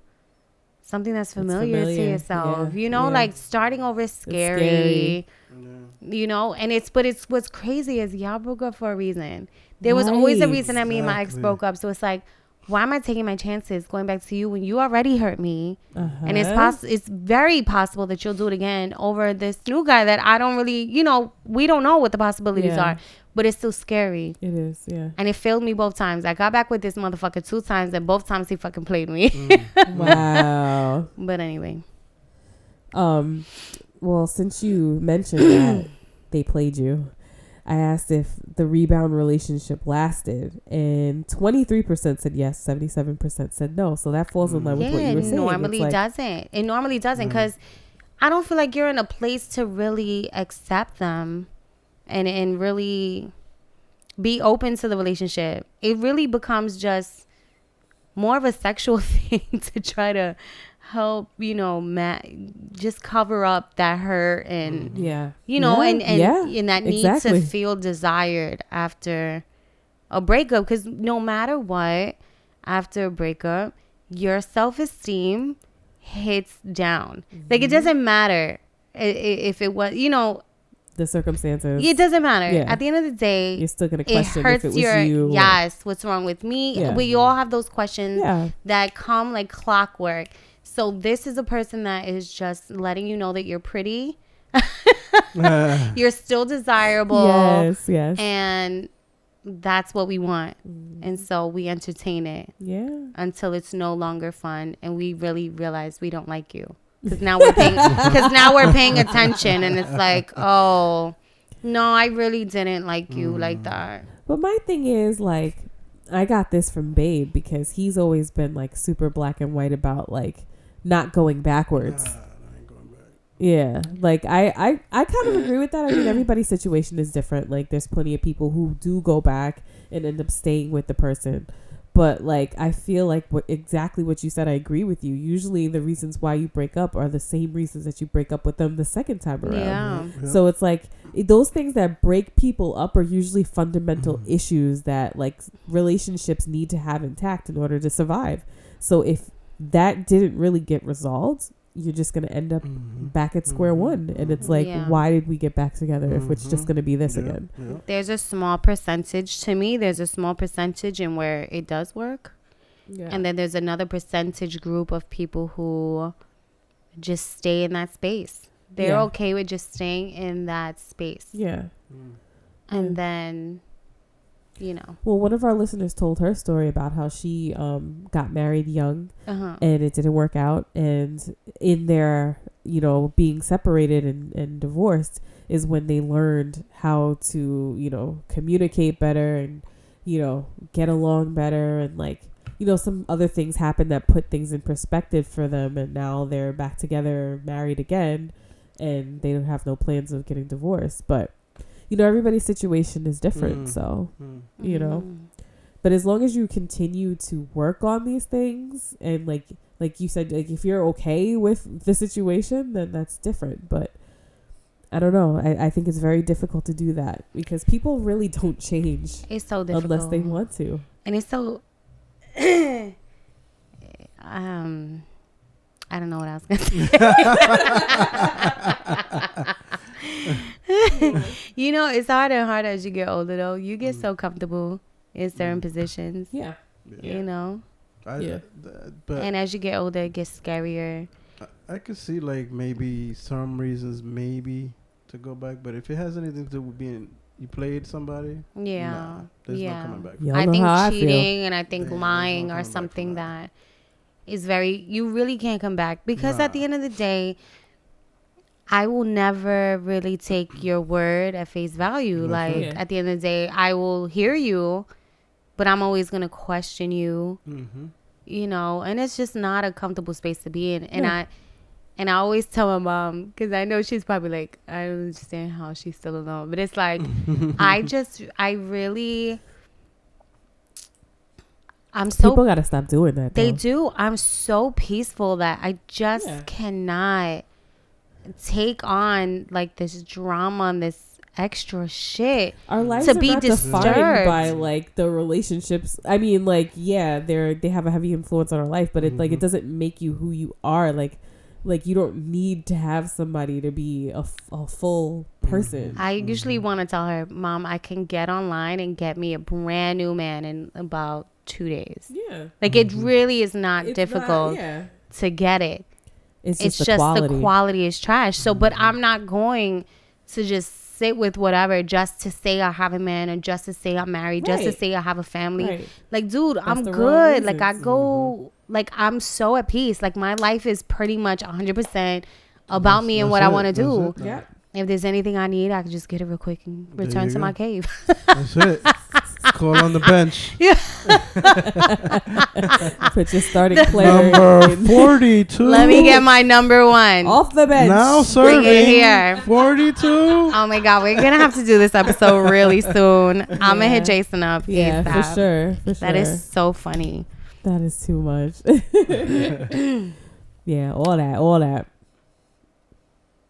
something that's familiar to yourself. Like starting over is scary. And it's what's crazy is y'all broke up for a reason. There was always a reason that me and my ex broke up. So it's like, why am I taking my chances going back to you when you already hurt me? And it's very possible that you'll do it again over this new guy that I don't really, we don't know what the possibilities are, but it's still scary. It is, yeah. And it failed me both times. I got back with this motherfucker 2 times, and both times he fucking played me. Wow. But anyway. Well, since you mentioned that they played you, I asked if the rebound relationship lasted, and 23% said yes, 77% said no. So that falls in line with what you were saying. It normally doesn't because I don't feel like you're in a place to really accept them and really be open to the relationship. It really becomes just more of a sexual thing to try to help, just cover up that hurt and, and that need to feel desired after a breakup. Because no matter what, after a breakup, your self-esteem hits down. Like, it doesn't matter if it was, the circumstances. It doesn't matter. Yeah. At the end of the day, you're still going to question if it was you. Yes, what's wrong with me? Yeah. We all have those questions that come like clockwork. So this is a person that is just letting you know that you're pretty. You're still desirable. Yes. And that's what we want. And so we entertain it. Yeah. Until it's no longer fun and we really realize we don't like you. Because now we're paying attention, and it's like, oh, no, I really didn't like you like that. But my thing is, like, I got this from Babe because he's always been like super black and white about like not going backwards. Yeah, like I kind of agree with that. I mean, everybody's situation is different. Like, there's plenty of people who do go back and end up staying with the person. But like, I feel like exactly what you said, I agree with you. Usually the reasons why you break up are the same reasons that you break up with them the second time around. Yeah. So it's like those things that break people up are usually fundamental issues that like relationships need to have intact in order to survive. So if that didn't really get resolved, you're just going to end up back at square one. And it's like, why did we get back together if it's just going to be this again? Yeah. There's a small percentage to me. There's a small percentage in where it does work. Yeah. And then there's another percentage group of people who just stay in that space. They're okay with just staying in that space. Yeah. And then, you know. Well, one of our listeners told her story about how she got married young and it didn't work out. And in their, you know, being separated and divorced is when they learned how to, you know, communicate better and, you know, get along better and like, you know, some other things happened that put things in perspective for them. And now they're back together, married again, and they don't have no plans of getting divorced. But, you know, everybody's situation is different. So, you know, but as long as you continue to work on these things and like you said, like if you're okay with the situation, then that's different. But I don't know. I think it's very difficult to do that because people really don't change. It's so difficult. Unless they want to. And it's so... I don't know what I was gonna say. You know, it's harder and harder as you get older though. You get so comfortable in certain positions. Yeah. You know? But and as you get older it gets scarier. I could see like maybe some reasons maybe to go back, but if it has anything to do with being you played somebody, nah, there's no coming back. I think cheating and I think lying are something that is you really can't come back because at the end of the day, I will never really take your word at face value. Like at the end of the day, I will hear you, but I'm always going to question you, you know, and it's just not a comfortable space to be in. And I always tell my mom, because I know she's probably like, I don't understand how she's still alone. But it's like, I'm so... People got to stop doing that, though. They do. I'm so peaceful that I just cannot take on, like, this drama and this extra shit. Our lives to are be not disturbed defined by, like, the relationships. I mean, like, yeah, they have a heavy influence on our life, but it like it doesn't make you who you are. Like you don't need to have somebody to be a full person. I usually want to tell her, Mom, I can get online and get me a brand new man in about 2 days. Yeah. Like it really is not difficult to get it. It's just the quality is trash. So, but I'm not going to just sit with whatever just to say I have a man or just to say I'm married, just to say I have a family. Like, dude, I'm good. Like I go... Like, I'm so at peace. Like, my life is pretty much 100% about me and what I want to do. Yeah. If there's anything I need, I can just get it real quick and return to my cave. That's it. Call on the bench. Yeah. Put your starting player. Number 42. Let me get my number one. Off the bench. Now serving. Bring it here. 42. Oh, my God. We're going to have to do this episode really soon. I'm going to hit Jason up. Yeah, ASAP. for sure. That is so funny. That is too much. Yeah, all that.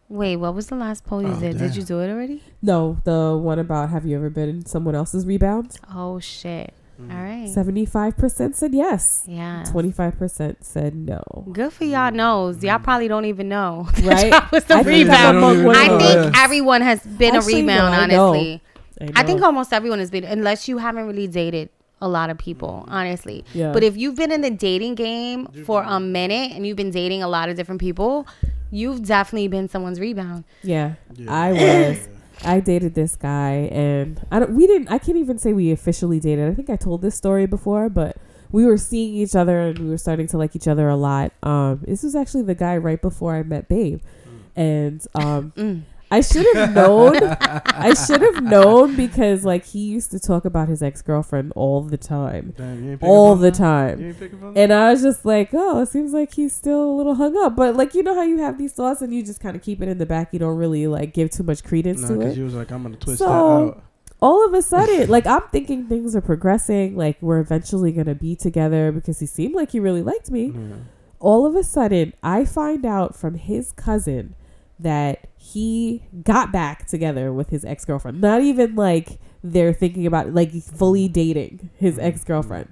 Wait, what was the last poll you did? Damn. Did you do it already? No, the one about have you ever been in someone else's rebound? Oh, shit. All right. 75% said yes. Yeah. 25% said no. Good for y'all knows. Y'all probably don't even know. Right? Was the rebound. I think everyone has been a rebound, honestly. I think almost everyone has been, unless you haven't really dated a lot of people, honestly. Yeah. But if you've been in the dating game for a minute and you've been dating a lot of different people, you've definitely been someone's rebound. Yeah. I dated this guy and I can't even say we officially dated. I think I told this story before, but we were seeing each other and we were starting to like each other a lot. This was actually the guy right before I met Babe. And I should have known because like he used to talk about his ex-girlfriend all the time. Damn, all the time. And I was just like, oh, it seems like he's still a little hung up. But like, you know how you have these thoughts and you just kind of keep it in the back. You don't really like give too much credence to it. You was like, I'm going to twist that out. All of a sudden, like I'm thinking things are progressing. Like we're eventually going to be together because he seemed like he really liked me. Yeah. All of a sudden, I find out from his cousin that he got back together with his ex-girlfriend. Not even like they're thinking about like fully dating his ex-girlfriend.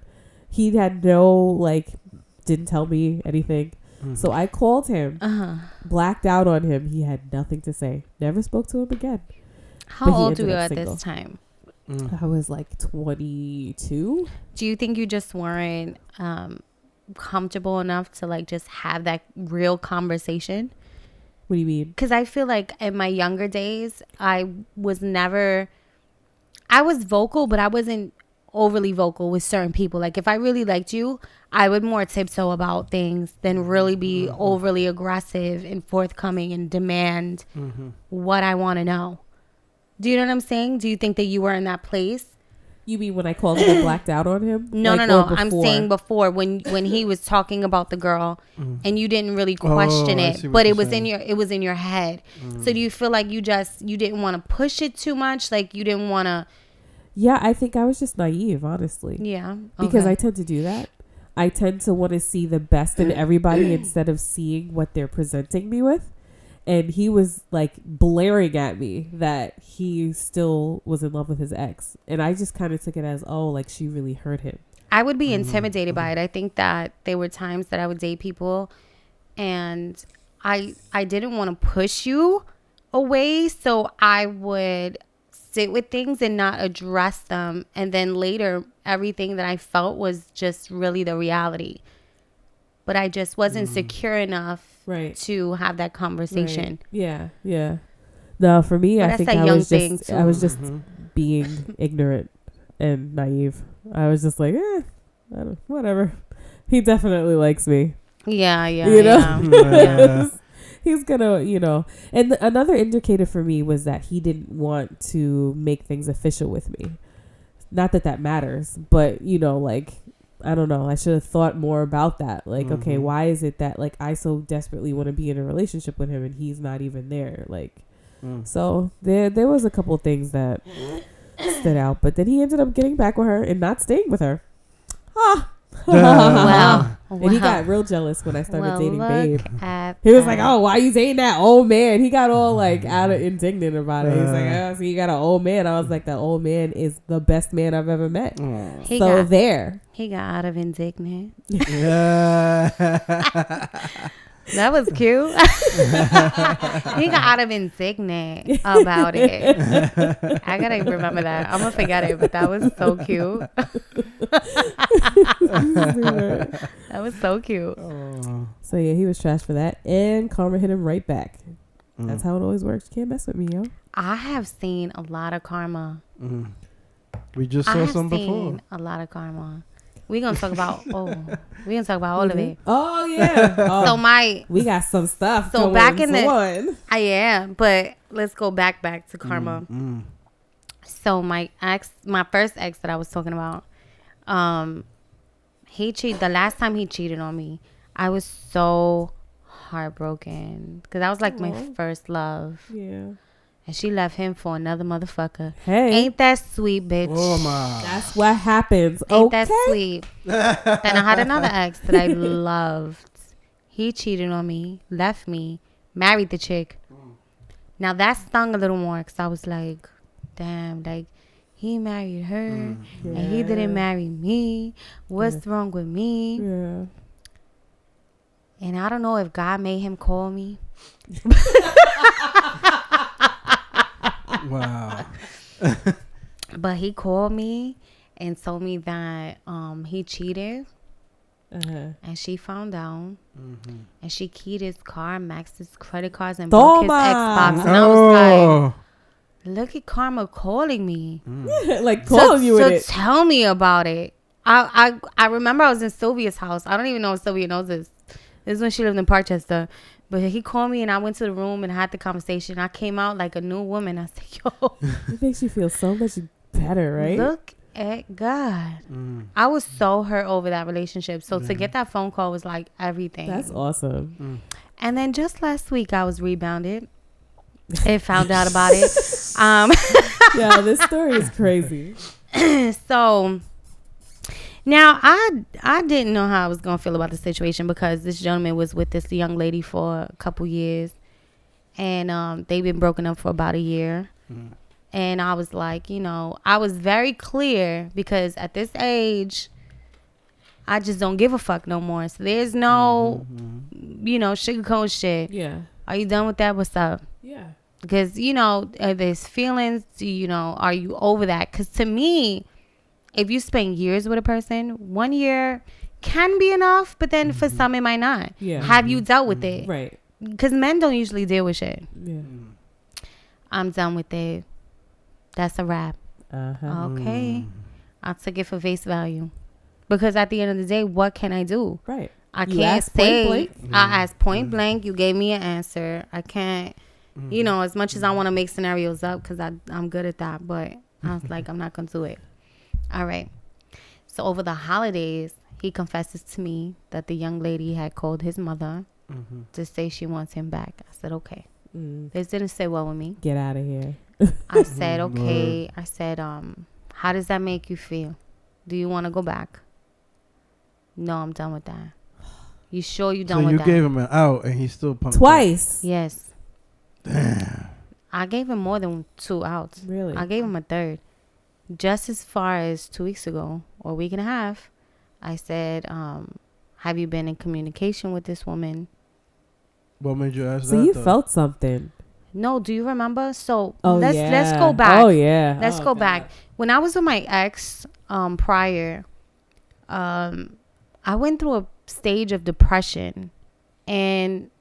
He had didn't tell me anything. So I called him, blacked out on him. He had nothing to say. Never spoke to him again. How old were you at this time? I was like 22. Do you think you just weren't comfortable enough to like just have that real conversation? What do you mean? Because I feel like in my younger days, I was vocal, but I wasn't overly vocal with certain people. Like if I really liked you, I would more tiptoe about things than really be overly aggressive and forthcoming and demand what I want to know. Do you know what I'm saying? Do you think that you were in that place? You mean when I called him and blacked out on him? No. I'm saying before when he was talking about the girl and you didn't really question it, but it was in your head. So do you feel like you didn't want to push it too much? Like you didn't want to? Yeah, I think I was just naive, honestly. Yeah. Okay. Because I tend to do that. I tend to want to see the best in everybody instead of seeing what they're presenting me with. And he was like blaring at me that he still was in love with his ex. And I just kind of took it as, oh, like she really hurt him. I would be intimidated by it. I think that there were times that I would date people and I didn't want to push you away. So I would sit with things and not address them. And then later, everything that I felt was just really the reality. But I just wasn't secure enough to have that conversation. Right. Yeah. No, for me, I think I was just being ignorant and naive. I was just like, whatever. He definitely likes me. Yeah. You know? He's gonna, you know. And another indicator for me was that he didn't want to make things official with me. Not that matters, but, you know, like, I don't know. I should have thought more about that. Like, okay, why is it that like I so desperately want to be in a relationship with him and he's not even there? Like, so there was a couple things that stood out, but then he ended up getting back with her and not staying with her. Wow. And he got real jealous when I started dating Babe. He was like, oh, why you dating that old man? He got all like out of indignant about it. He's like, oh, so you got an old man. I was like, that old man is the best man I've ever met. He got out of indignant. Yeah. That was cute. He got out of indignant about it. I gotta remember that. I'm gonna forget it, but that was so cute. That was so cute. So yeah, he was trash for that, and karma hit him right back. That's how it always works. You can't mess with me, yo. I have seen a lot of karma. We just saw some before. A lot of karma. We're gonna talk about all of it. Oh yeah. So we got some stuff. So back in the but let's go back to karma. So my first ex that I was talking about, the last time he cheated on me, I was so heartbroken because that was like my first love. Yeah. And she left him for another motherfucker. Hey. Ain't that sweet, bitch? Oh, my. That's what happens. Ain't that sweet? Then I had another ex that I loved. He cheated on me, left me, married the chick. Now, that stung a little more because I was like, damn, like, he married her and he didn't marry me. What's wrong with me? Yeah. And I don't know if God made him call me. Wow. But he called me and told me that he cheated. And she found out. And she keyed his car, maxed his credit cards, and broke his Xbox. And I was like, look at karma calling me. Like calling you with it. So tell me about it. I remember I was in Sylvia's house. I don't even know if Sylvia knows this. This is when she lived in Parkchester. But he called me and I went to the room and had the conversation. I came out like a new woman. I said, yo. It makes you feel so much better, right? Look at God. I was so hurt over that relationship. So to get that phone call was like everything. That's awesome. And then just last week I was rebounded and found out about it. Yeah, this story is crazy. So now I didn't know how I was gonna feel about the situation because this gentleman was with this young lady for a couple years, and they've been broken up for about a year. And I was like, you know, I was very clear because at this age, I just don't give a fuck no more. So there's no, sugarcoat shit. Yeah. Are you done with that? What's up? Yeah. Because, there's feelings, are you over that? Because to me, if you spend years with a person, 1 year can be enough, but then for some it might not. Yeah. Have you dealt with it? Right. Because men don't usually deal with shit. Yeah. I'm done with it. That's a wrap. Uh-huh. Okay. I took it for face value. Because at the end of the day, what can I do? Right. I You can't asked point say. blank? I asked point blank. You gave me an answer. I can't, as much as I want to make scenarios up because I'm good at that. But I was like, I'm not going to do it. All right. So over the holidays, he confesses to me that the young lady had called his mother to say she wants him back. I said, okay. This didn't sit well with me. Get out of here. I said, okay. I said, how does that make you feel? Do you want to go back? No, I'm done with that. You sure you done with that? So you gave him an out and he still pumped twice? Yes. Damn. I gave him more than 2 outs. Really? I gave him a third. Just as far as 2 weeks ago or a week and a half, I said, have you been in communication with this woman? What made you ask that? So you though? felt something. No, do you remember? So let's go back. Oh yeah. Let's go back. When I was with my ex prior, I went through a stage of depression, and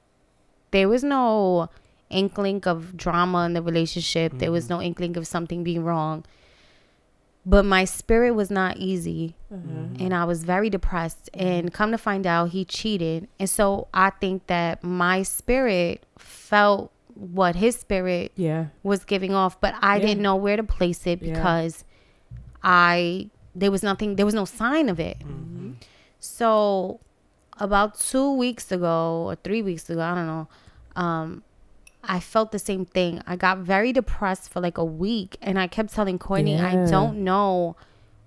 there was no inkling of drama in the relationship. There was no inkling of something being wrong. But my spirit was not easy, and I was very depressed. And come to find out, he cheated. And so I think that my spirit felt what his spirit was giving off, but I didn't know where to place it because there was no sign of it. So about 2 weeks ago or 3 weeks ago, I don't know, I felt the same thing. I got very depressed for like a week, and I kept telling Cortnie, I don't know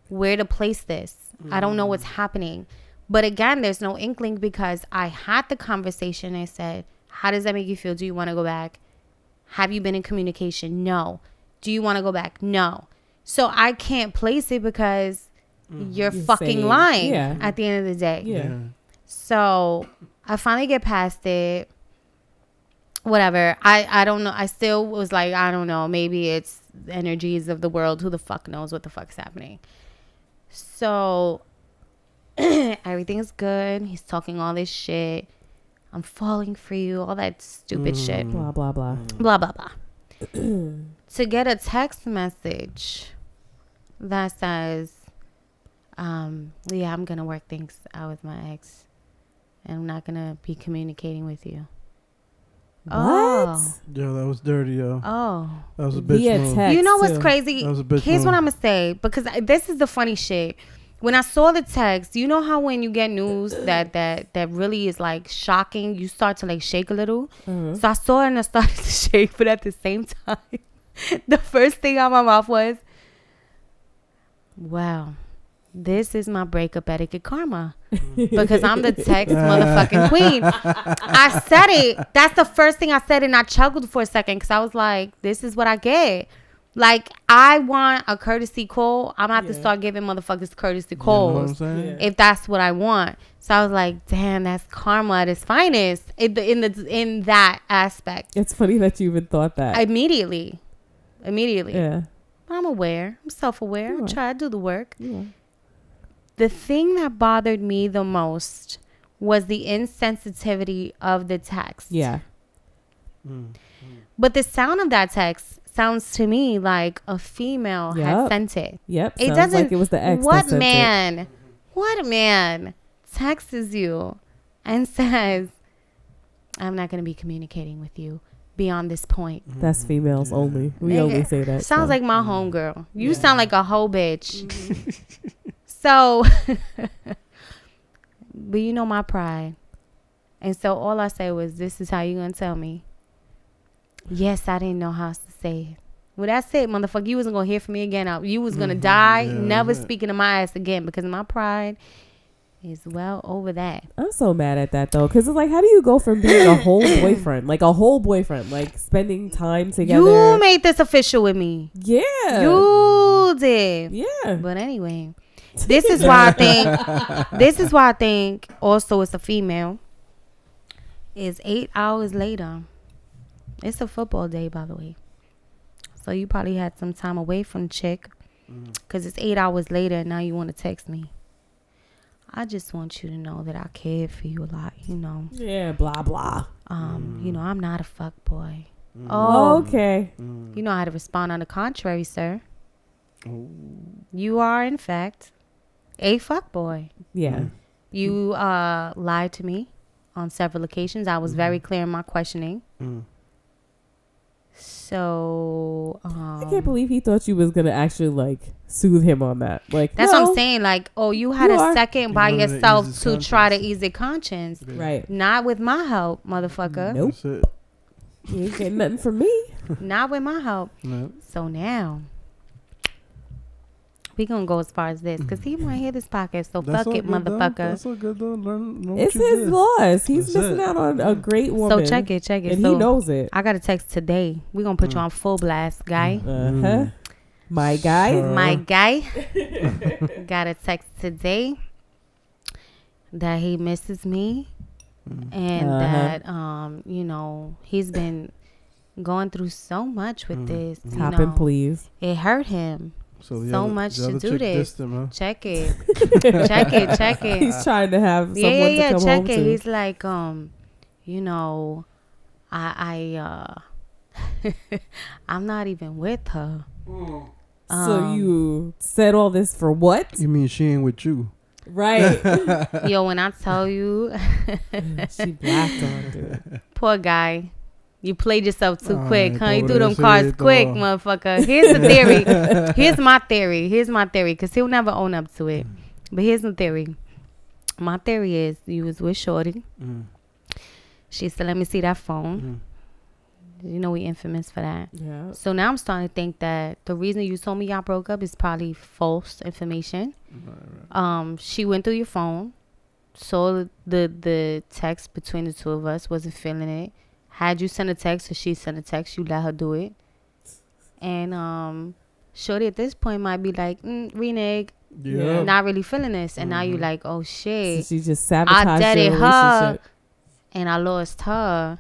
where to place this. I don't know what's happening. But again, there's no inkling because I had the conversation. I said, how does that make you feel? Do you want to go back? Have you been in communication? No. Do you want to go back? No. So I can't place it because you're fucking lying at the end of the day. Yeah. So I finally get past it. Whatever. I don't know. I still was like, I don't know. Maybe it's the energies of the world. Who the fuck knows what the fuck's happening? So everything's good. He's talking all this shit. I'm falling for you. All that stupid shit. Blah, blah, blah. Blah, blah, blah. To get a text message that says, I'm going to work things out with my ex. And I'm not going to be communicating with you. What? Oh. Yo, that was dirty, yo. Oh. That was a bitch move. Text you know what's too. crazy? That was a bitch Here's move. what I'm going to say. Because this is the funny shit. When I saw the text, you know how when you get news that really is like shocking, you start to like shake a little? So I saw it and I started to shake, but at the same time, the first thing out of my mouth was, wow, this is my breakup etiquette karma. Because I'm the text motherfucking queen. I said it. That's the first thing I said, and I chuckled for a second because I was like, this is what I get. Like, I want a courtesy call. I'm going to have to start giving motherfuckers courtesy calls if that's what I want. So I was like, damn, that's karma at its finest in that aspect. It's funny that you even thought that. Immediately. Yeah. I'm aware. I'm self-aware. I try to do the work. Yeah. The thing that bothered me the most was the insensitivity of the text. Yeah. But the sound of that text sounds to me like a female had sent it. Yep. It sounds doesn't. like it was the ex. What that sent man? It. What man texts you and says, "I'm not going to be communicating with you beyond this point." That's females only. We only say that. Sounds like my homegirl. You sound like a hoe bitch. So, but you know my pride, and so all I said was, "This is how you gonna tell me." Yes, I didn't know how else to say it. Well, that's it, motherfucker. You wasn't gonna hear from me again. You was gonna die, never speaking to my ass again, because my pride is well over that. I'm so mad at that though, because it's like, how do you go from being a whole boyfriend, like spending time together? You made this official with me. Yeah, you did. Yeah. But anyway, this is why I think also it's a female. is 8 hours later. It's a football day, by the way. So you probably had some time away from the chick. Because it's 8 hours later and now you want to text me. I just want you to know that I care for you a lot, you know. Yeah, blah, blah. You know, I'm not a fuck boy. Oh, okay. You know how to respond on the contrary, sir. You are, in fact, a fuck boy. Yeah. You lied to me on several occasions. I was very clear in my questioning. So I can't believe he thought you was gonna actually like soothe him on that. Like that's what I'm saying. Like, oh, you had a second by yourself to try to ease your conscience. Right. Not with my help, motherfucker. Nope. You ain't getting nothing from me. Not with my help. Nope. So now we gonna go as far as this because he might hear this podcast. So fuck it, motherfucker. That's so good though. Learn it's his loss. He's missing out on a great woman. So check it. And so he knows it. I got a text today. We gonna put you on full blast, guy. My guy. My guy. Got a text today that he misses me. And that you know, he's been going through so much with this. Topping, please. It hurt him. So much to do this. Check it. check it. He's trying to have someone to come check home it. to. He's like, you know, I I'm not even with her. So you said all this for what? You mean she ain't with you? Right. Yo, when I tell you, she blacked on dude. Poor guy. You played yourself too quick, huh? You threw them cards quick, motherfucker. Here's the theory. Here's my theory, because he'll never own up to it. But here's the theory. My theory is you was with Shorty. She said, let me see that phone. You know we infamous for that. Yeah. So now I'm starting to think that the reason you told me y'all broke up is probably false information. Right. She went through your phone, saw the text between the two of us, wasn't feeling it. Had you sent a text or she sent a text, you let her do it. And Shorty at this point might be like, renege. Yeah. Not really feeling this. And now you like, oh shit. So she just sabotaged I dated your relationship. her and I lost her.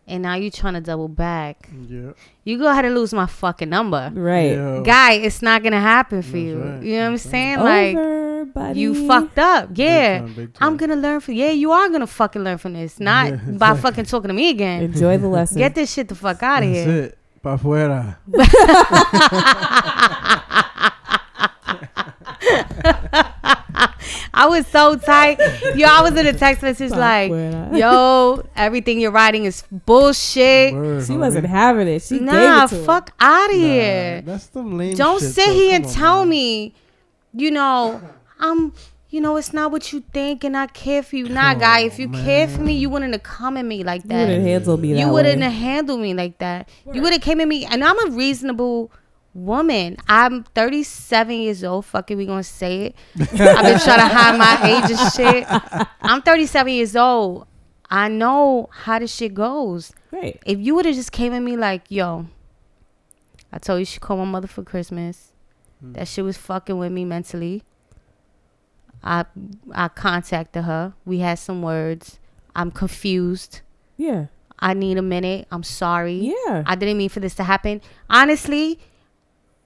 And now you trying to double back. Yeah. You go ahead and lose my fucking number. Right. Yeah. Guy, it's not going to happen for you. Right. You know what I'm saying? Over, like, buddy. you fucked up. Yeah. Big time. I'm going to learn from you. Yeah, you are going to fucking learn from this. Not by fucking talking to me again. Enjoy the lesson. Get this shit the fuck out of here. That's it. Pa' fuera. I was so tight. Yo, I was in a text message like, yo, everything you're writing is bullshit. She wasn't having it. She gave it to fuck out of here. That's some lame Don't shit, sit here and tell me, you know, it's not what you think and I care for you. Nah, guy, if you care for me, you wouldn't have come at me like that. You wouldn't handle me that You wouldn't have handled me like that. You would have came at me, and I'm a reasonable woman. I'm 37 years old. Fuck it, we gonna say it. I've been trying to hide my age and shit. I'm 37 years old. I know how this shit goes. Right. If you would have just came at me like, yo, I told you she called my mother for Christmas. That shit was fucking with me mentally. I contacted her. We had some words. I'm confused. Yeah. I need a minute. I'm sorry. Yeah. I didn't mean for this to happen. Honestly,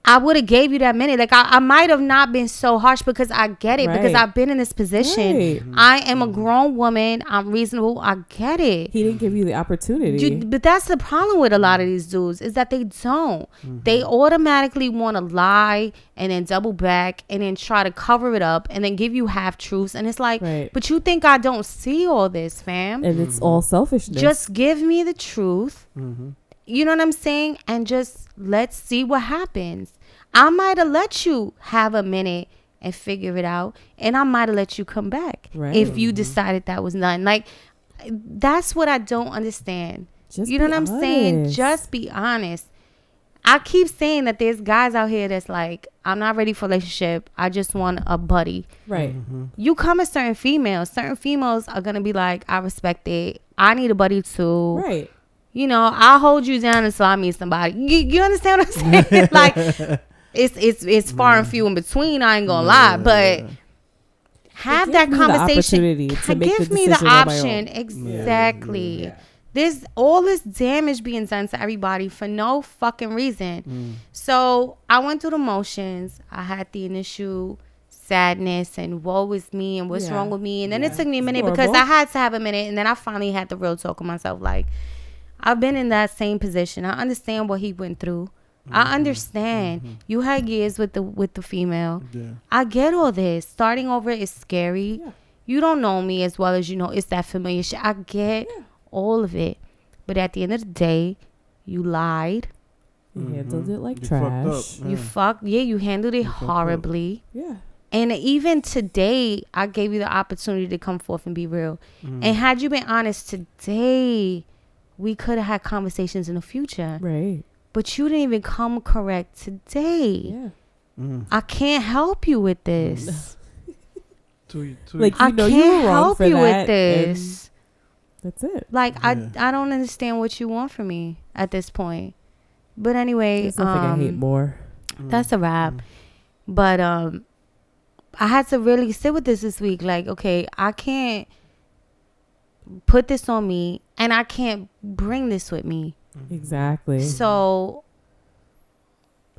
I would have gave you that minute. Like, I might have not been so harsh because I get it. Right. Because I've been in this position. Right. I am a grown woman. I'm reasonable. I get it. He didn't give you the opportunity. But that's the problem with a lot of these dudes is that they don't. They automatically want to lie and then double back and then try to cover it up and then give you half truths. And it's like, but you think I don't see all this, fam? And it's all selfishness. Just give me the truth. You know what I'm saying? And just let's see what happens. I might have let you have a minute and figure it out. And I might have let you come back if you decided that was none. Like, that's what I don't understand. You know what I'm saying? Just be honest. I keep saying that there's guys out here that's like, I'm not ready for a relationship. I just want a buddy. Right. You come at certain females. Certain females are going to be like, I respect it. I need a buddy too. Right. You know, I'll hold you down until I meet somebody. You understand what I'm saying? Like, it's far and few in between. I ain't gonna lie, but have that conversation. Give me the option. Exactly. Yeah. There's all this damage being done to everybody for no fucking reason. So I went through the motions. I had the initial sadness and woe is me and what's wrong with me. And then it took me a minute because I had to have a minute. And then I finally had the real talk with myself. Like, I've been in that same position. I understand what he went through. I understand. You had years with the female. Yeah. I get all this. Starting over is scary. Yeah. You don't know me as well as you know. It's that familiar shit. I get all of it. But at the end of the day, you lied. You handled it like trash. You handled it horribly. Yeah. And even today, I gave you the opportunity to come forth and be real. And had you been honest today, we could have had conversations in the future. Right. But you didn't even come correct today. Yeah. I can't help you with this. Like, I can't help you with this. That's it. Like, I don't understand what you want from me at this point. But anyway, there's nothing I hate more. That's a wrap. But I had to really sit with this week. Like, okay, I can't put this on me, and I can't bring this with me. Exactly. So,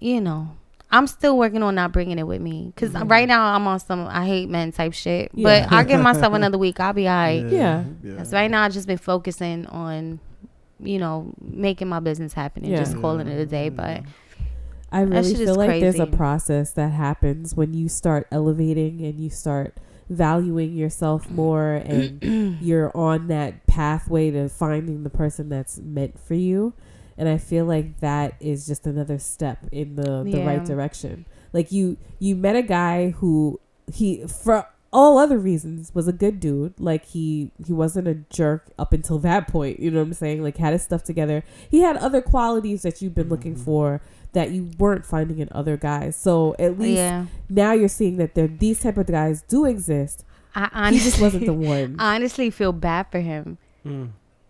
I'm still working on not bringing it with me. Because right now I'm on some I hate men type shit. Yeah. But I'll give myself another week. I'll be all right. Yeah. So right now I've just been focusing on, making my business happen and just calling it a day. But I really feel like there's a process that happens when you start elevating and you start valuing yourself more and you're on that pathway to finding the person that's meant for you. And I feel like that is just another step in the right direction. Like you met a guy who for all other reasons was a good dude. Like he wasn't a jerk up until that point. You know what I'm saying? Like had his stuff together. He had other qualities that you've been looking for that you weren't finding in other guys. So at least now you're seeing that these type of guys do exist. He just wasn't the one. I honestly feel bad for him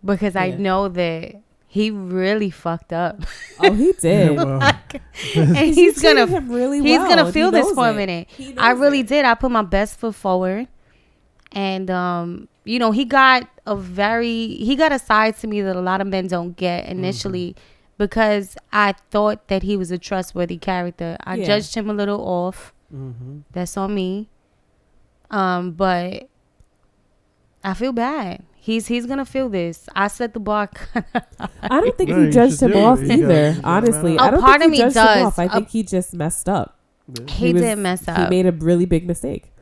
because I know that he really fucked up. Oh, he did. And he's gonna feel this for a minute. I really did. I put my best foot forward, and he got a side to me that a lot of men don't get initially. Because I thought that he was a trustworthy character. I judged him a little off. That's on me. But I feel bad. He's gonna feel this. I set the bar. I don't think you judged him off either. Honestly, I don't think you judged him off. I think he just messed up. He did mess up. He made a really big mistake.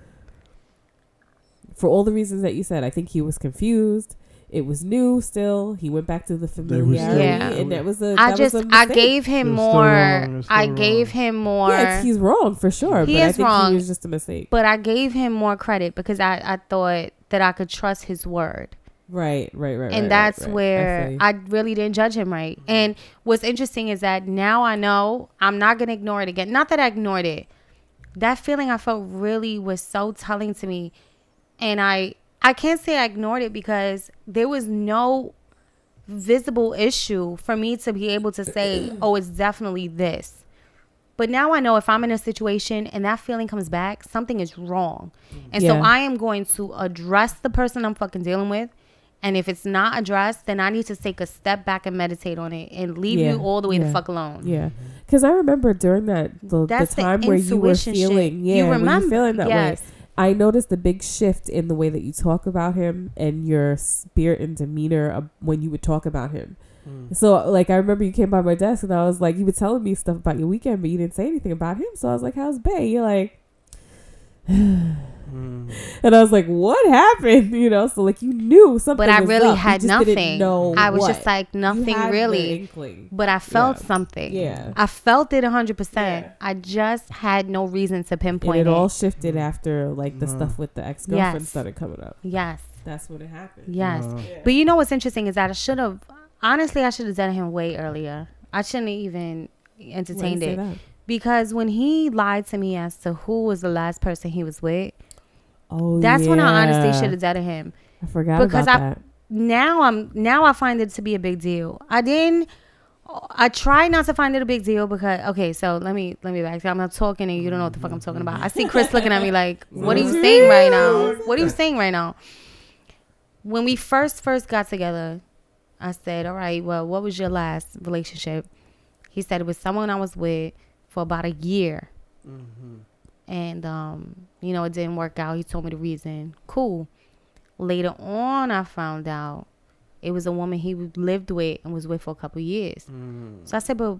For all the reasons that you said, I think he was confused. It was new still. He went back to the familiarity, and that was a mistake. I gave him more. Yeah, he's wrong for sure. He is wrong. He was just a mistake. But I gave him more credit because I thought that I could trust his word. Right. And that's where I really didn't judge him right. And what's interesting is that now I know I'm not gonna ignore it again. Not that I ignored it. That feeling I felt really was so telling to me, and I can't say I ignored it because there was no visible issue for me to be able to say, oh, it's definitely this. But now I know if I'm in a situation and that feeling comes back, something is wrong. And so I am going to address the person I'm fucking dealing with. And if it's not addressed, then I need to take a step back and meditate on it and leave you all the way the fuck alone. Yeah. Because I remember during the time where you were feeling, when you're feeling that way. I noticed a big shift in the way that you talk about him and your spirit and demeanor when you would talk about him. So, like, I remember you came by my desk and I was like, you were telling me stuff about your weekend, but you didn't say anything about him. So I was like, how's Bay? You're like, and I was like, what happened? So like you knew something. But I really up. had nothing. I was just like nothing really. Inkling. But I felt something. Yeah. I felt it 100%. Yeah. I just had no reason to pinpoint it. It all shifted after like the stuff with the ex-girlfriend started coming up. Yes. That's when it happened. Yes. But you know what's interesting is that I should have done him way earlier. I shouldn't have even entertained it. Because when he lied to me as to who was the last person he was with, that's when I honestly should have done him. I forgot about that. Now I find it to be a big deal. I didn't I try not to find it a big deal because so let me back. I'm not talking and you don't know what the fuck I'm talking about. I see Chris looking at me like, what are you saying right now? What are you saying right now? When we first got together, I said, all right, well, what was your last relationship? He said it was someone I was with for about a year. And it didn't work out. He told me the reason. Cool. Later on, I found out it was a woman he lived with and was with for a couple years. So I said, but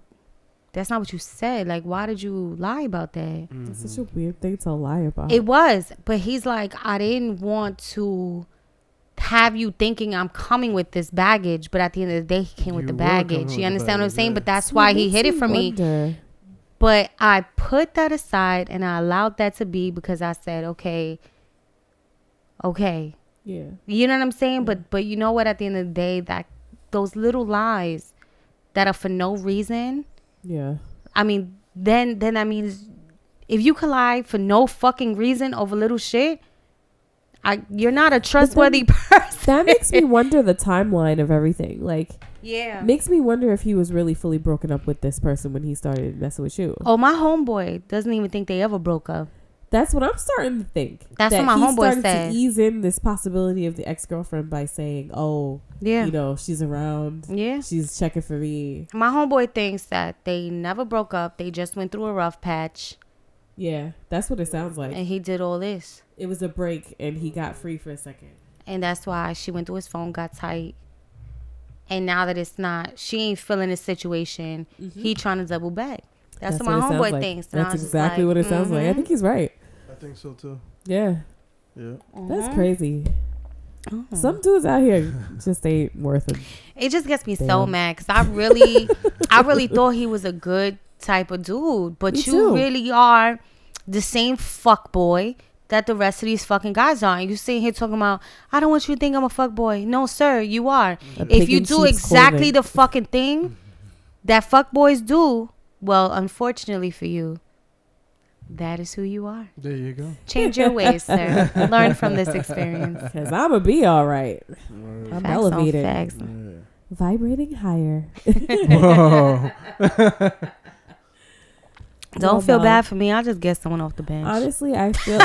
that's not what you said. Like, why did you lie about that? It's such a weird thing to lie about. It was. But he's like, I didn't want to have you thinking I'm coming with this baggage. But at the end of the day, he came with the baggage. You understand what I'm saying? But that's why he hid it from me. But I put that aside and I allowed that to be because I said, okay. Yeah. You know what I'm saying? Yeah. But you know what? At the end of the day, that those little lies that are for no reason. Yeah. I mean, then that means if you could lie for no fucking reason over little shit, you're not a trustworthy person. That makes me wonder the timeline of everything. Like, yeah, makes me wonder if he was really fully broken up with this person when he started messing with you. Oh, my homeboy doesn't even think they ever broke up. That's what I'm starting to think. That's what my homeboy said. To ease in this possibility of the ex-girlfriend by saying, oh, yeah, she's around. Yeah. She's checking for me. My homeboy thinks that they never broke up. They just went through a rough patch. Yeah, that's what it sounds like. And he did all this. It was a break and he got free for a second. And that's why she went through his phone, got tight. And now that it's not, she ain't feeling the situation. He trying to double back. That's what my homeboy thinks. That's exactly what it sounds like. I think he's right. I think so too. Yeah. Yeah. That's crazy. Some dudes out here just ain't worth it. It just gets me so mad because I really thought he was a good type of dude. But you really are the same fuck boy that the rest of these fucking guys are. And you sitting here talking about, I don't want you to think I'm a fuck boy. No, sir, you are. If you do exactly the fucking thing that fuck boys do, well, unfortunately for you, that is who you are. There you go. Change your ways, sir. Learn from this experience. Because I'm going to be all right. I'm facts elevated. Facts. Vibrating higher. Whoa. Don't feel bad for me. I'll just get someone off the bench. Honestly, I feel...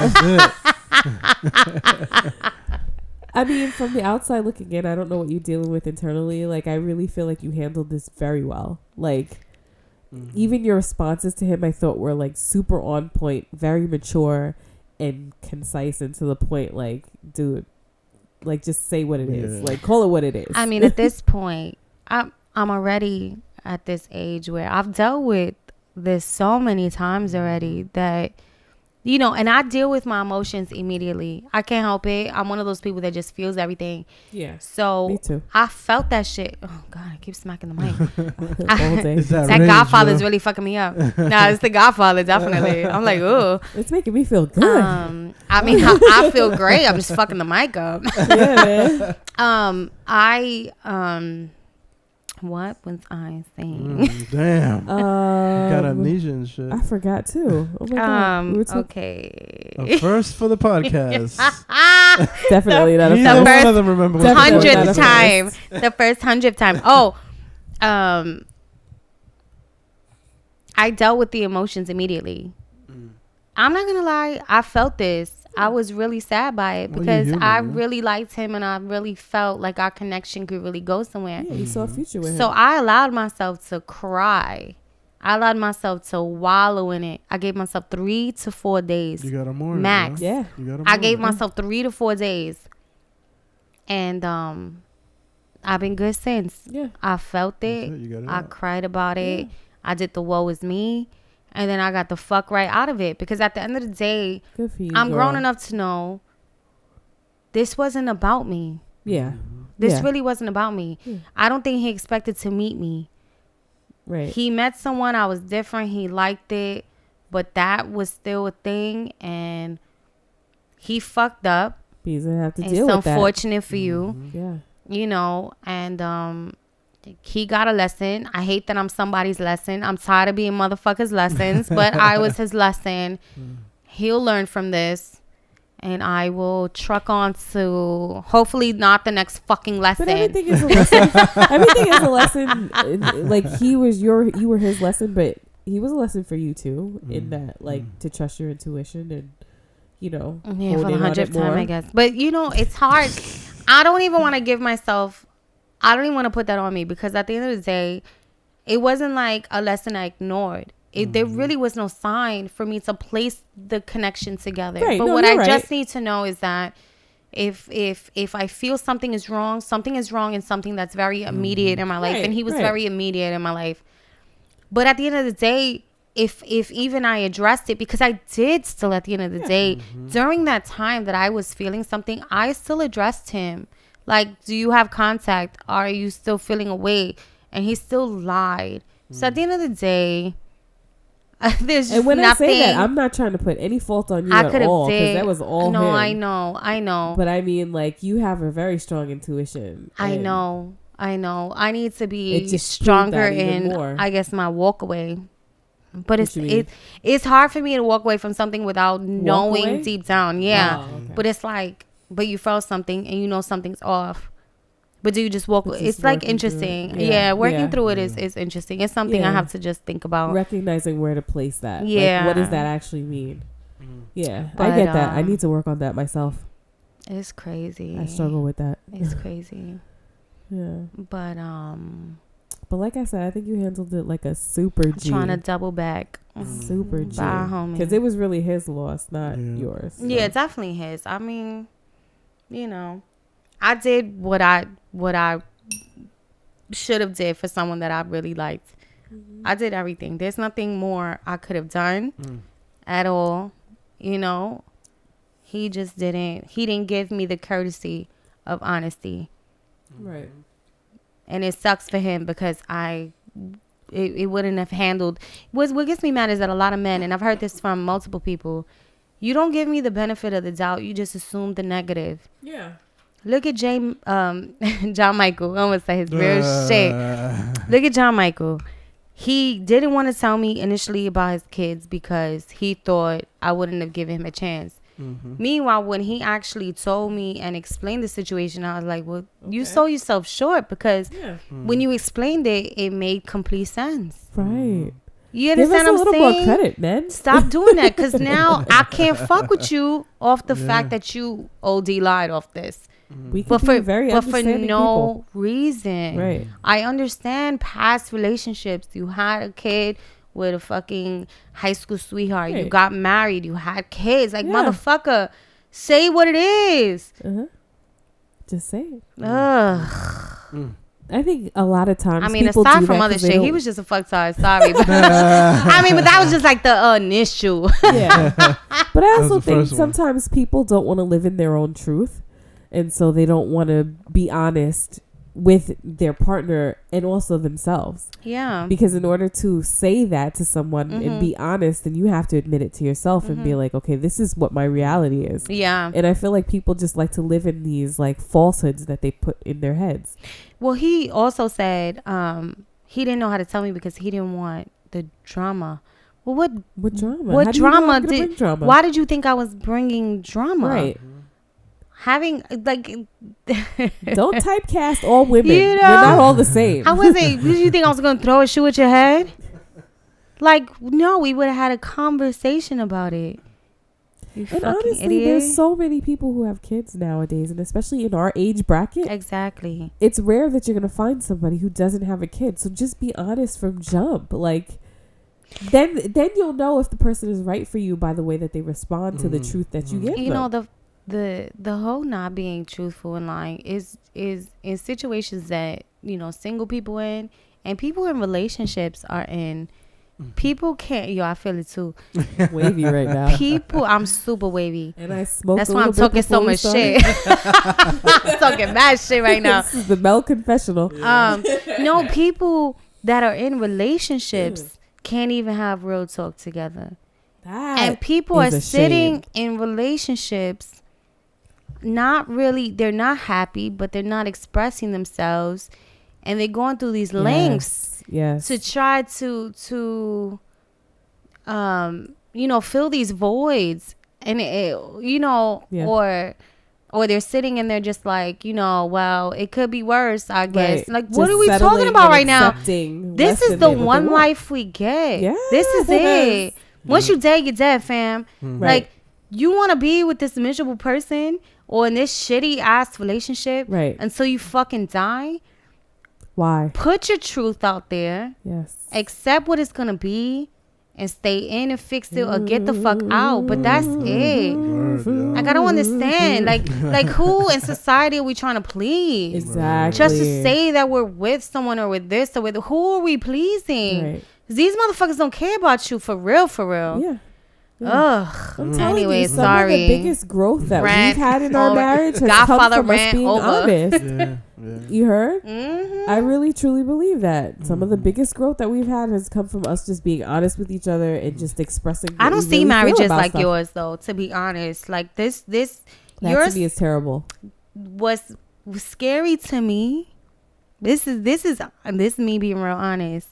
I mean, from the outside looking in, I don't know what you're dealing with internally. Like, I really feel like you handled this very well. Like... Even your responses to him, I thought were like super on point, very mature and concise and to the point. Like, dude, like just say what it is. Like, call it what it is. I mean, at this point, I'm already at this age where I've dealt with this so many times already that, you know, and I deal with my emotions immediately. I can't help it. I'm one of those people that just feels everything. Yeah. So me too. I felt that shit. Oh God, I keep smacking the mic. All day. That Godfather's really fucking me up. Nah, it's the Godfather, definitely. I'm like, ooh. It's making me feel good. I mean, I feel great. I'm just fucking the mic up. Yeah, man. What was I saying? Damn. You got amnesia and shit. I forgot too. Oh my God. Okay. A first for the podcast. Definitely not a first. One of them remember 100th time. The first 100th time. Oh, I dealt with the emotions immediately. I'm not gonna lie. I felt this. I was really sad by it because I really liked him and I really felt like our connection could really go somewhere. Yeah, you saw a future with him. So I allowed myself to cry. I allowed myself to wallow in it. I gave myself 3 to 4 days. You got a more max. Yeah. I gave myself 3 to 4 days. And I've been good since. Yeah. I felt it. I cried about it. I did the woe is me. And then I got the fuck right out of it. Because at the end of the day, good for you, I'm girl. grown enough to know this wasn't about me. Yeah. This really wasn't about me. Yeah. I don't think he expected to meet me. Right. He met someone. I was different. He liked it. But that was still a thing. And he fucked up. He's going to have to deal with that. It's unfortunate for you. Yeah. You know, and he got a lesson. I hate that I'm somebody's lesson. I'm tired of being motherfuckers' lessons, but I was his lesson. He'll learn from this. and I will truck on to hopefully not the next fucking lesson. But everything is a lesson. Everything is a lesson. Like you were his lesson, but he was a lesson for you too. In that, like, to trust your intuition and, you know, for the 100th time, I guess. But you know, it's hard. I don't even want to give myself. I don't even want to put that on me, because at the end of the day, it wasn't like a lesson I ignored. There really was no sign for me to place the connection together. Right, but what I just need to know is that if I feel something is wrong in something that's very immediate in my life. And he was very immediate in my life. But at the end of the day, if even I addressed it, because I did still at the end of the day, during that time that I was feeling something, I still addressed him. Like, do you have contact? Are you still feeling away? And he still lied. So at the end of the day, there's and when nothing. I say that, I'm not trying to put any fault on you at all, because that was all no, him. I know. But I mean, like, you have a very strong intuition. I know. I need to be stronger in, I guess, my walk away. But it's hard for me to walk away from something without knowing deep down. Yeah. Oh, okay. But it's like, but you felt something and you know something's off. But do you just walk? It's like interesting. Working through it is interesting. It's something I have to just think about. Recognizing where to place that. Yeah. Like, what does that actually mean? Yeah. But, I get that. I need to work on that myself. It's crazy. I struggle with that. It's crazy. Yeah. But like I said, I think you handled it like a super G. Trying to double back. Super G. Bye, homie. Because it was really his loss, not yours. So. Yeah, definitely his. I mean, you know, I did what I should have did for someone that I really liked. I did everything. There's nothing more I could have done at all. You know, he didn't give me the courtesy of honesty. Right. And it sucks for him, because it wouldn't have handled. What gets me mad is that a lot of men, and I've heard this from multiple people, you don't give me the benefit of the doubt. You just assume the negative. Yeah. Look at John Michael. I almost say his real shit. Look at John Michael. He didn't want to tell me initially about his kids because he thought I wouldn't have given him a chance. Meanwhile, when he actually told me and explained the situation, I was like, well, you sold yourself short, because when you explained it, it made complete sense. Right. You understand what I'm saying? Give us a little more credit, man. Stop doing that, because now I can't fuck with you off the fact that you OD lied off this. But for no reason. Right. I understand past relationships. You had a kid with a fucking high school sweetheart. Right. You got married. You had kids. Like, motherfucker, say what it is. Just say it. Ugh. I think a lot of times, I mean, aside from other shit, he was just a fucktard. Sorry, but I mean, but that was just like the initial. Yeah. But I also think sometimes people don't want to live in their own truth, and so they don't want to be honest with their partner and also themselves. Yeah. Because in order to say that to someone and be honest, then you have to admit it to yourself and be like, okay, this is what my reality is. Yeah. And I feel like people just like to live in these like falsehoods that they put in their heads. Well, he also said he didn't know how to tell me because he didn't want the drama. Well, what drama? What drama did? Drama? Why did you think I was bringing drama? Right. Having like don't typecast all women. You know, we're not all the same. I wasn't. Did you think I was gonna throw a shoe at your head? Like, no, we would have had a conversation about it. You and honestly, idiot. There's so many people who have kids nowadays, and especially in our age bracket. Exactly. It's rare that you're gonna find somebody who doesn't have a kid. So just be honest from jump. Like, then you'll know if the person is right for you by the way that they respond to the truth that you give them. You know, the whole not being truthful and lying is in situations that, you know, single people in and people in relationships are in. People can't. I feel it too. Wavy right now. I'm super wavy, and I smoke. That's why I'm talking so much shit. I'm talking mad shit right now. This is the Mel confessional. No, people that are in relationships can't even have real talk together, and people are sitting in relationships. Not really. They're not happy, but they're not expressing themselves, and they're going through these lengths. Yes. To try to you know, fill these voids, and or they're sitting and they're just like, well, it could be worse, I guess. Like, just what are we talking about right now? This is the one life we get. Yeah. This is it. Once you dead, you're dead, fam. Like, you want to be with this miserable person or in this shitty ass relationship until you fucking die. Why? Put your truth out there. Yes. Accept what it's going to be. And stay in and fix it or get the fuck out. But that's it. Like, I don't understand. Like who in society are we trying to please? Exactly. Just to say that we're with someone or with this or with who are we pleasing? Right. These motherfuckers don't care about you for real. Yeah. Ugh. I'm telling you, some of the biggest growth that we've had in our marriage has come from us being honest. Yeah. You heard? Mm-hmm. I really truly believe that some of the biggest growth that we've had has come from us just being honest with each other and just expressing. I don't see marriages like yours, though. To be honest, like this yours to me is terrible. Was scary to me. This is me being real honest.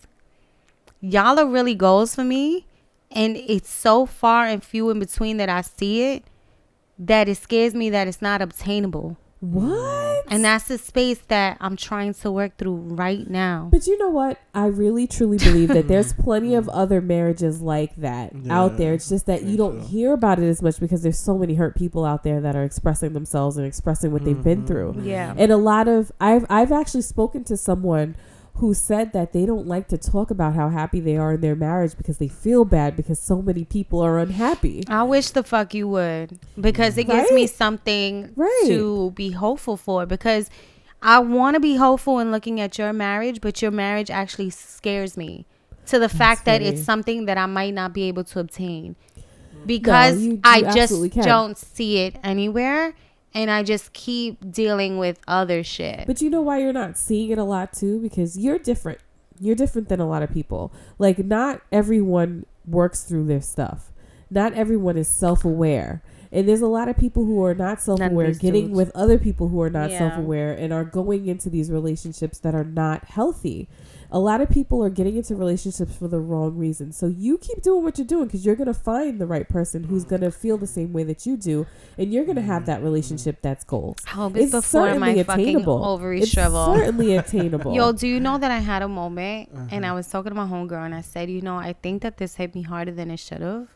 Y'all are really goals for me. And it's so far and few in between that I see it, that it scares me that it's not obtainable. What? And that's the space that I'm trying to work through right now. But you know what? I really, truly believe that there's plenty of other marriages like that out there. It's just that you don't hear about it as much because there's so many hurt people out there that are expressing themselves and expressing what they've been through. Yeah. And a lot of, I've actually spoken to someone who said that they don't like to talk about how happy they are in their marriage because they feel bad because so many people are unhappy. I wish the fuck you would, because it gives me something to be hopeful for, because I want to be hopeful in looking at your marriage, but your marriage actually scares me to the fact that it's something that I might not be able to obtain because you I just don't see it anywhere. And I just keep dealing with other shit. But you know why you're not seeing it a lot too? Because you're different. You're different than a lot of people. Like, not everyone works through their stuff. Not everyone is self-aware. And there's a lot of people who are not self-aware getting with other people who are not self-aware and are going into these relationships that are not healthy. A lot of people are getting into relationships for the wrong reasons. So you keep doing what you're doing because you're going to find the right person who's going to feel the same way that you do. And you're going to have that relationship that's goals. I hope it's before my fucking ovaries shrivel. It's certainly attainable. Yo, do you know that I had a moment and I was talking to my homegirl and I said, I think that this hit me harder than it should have.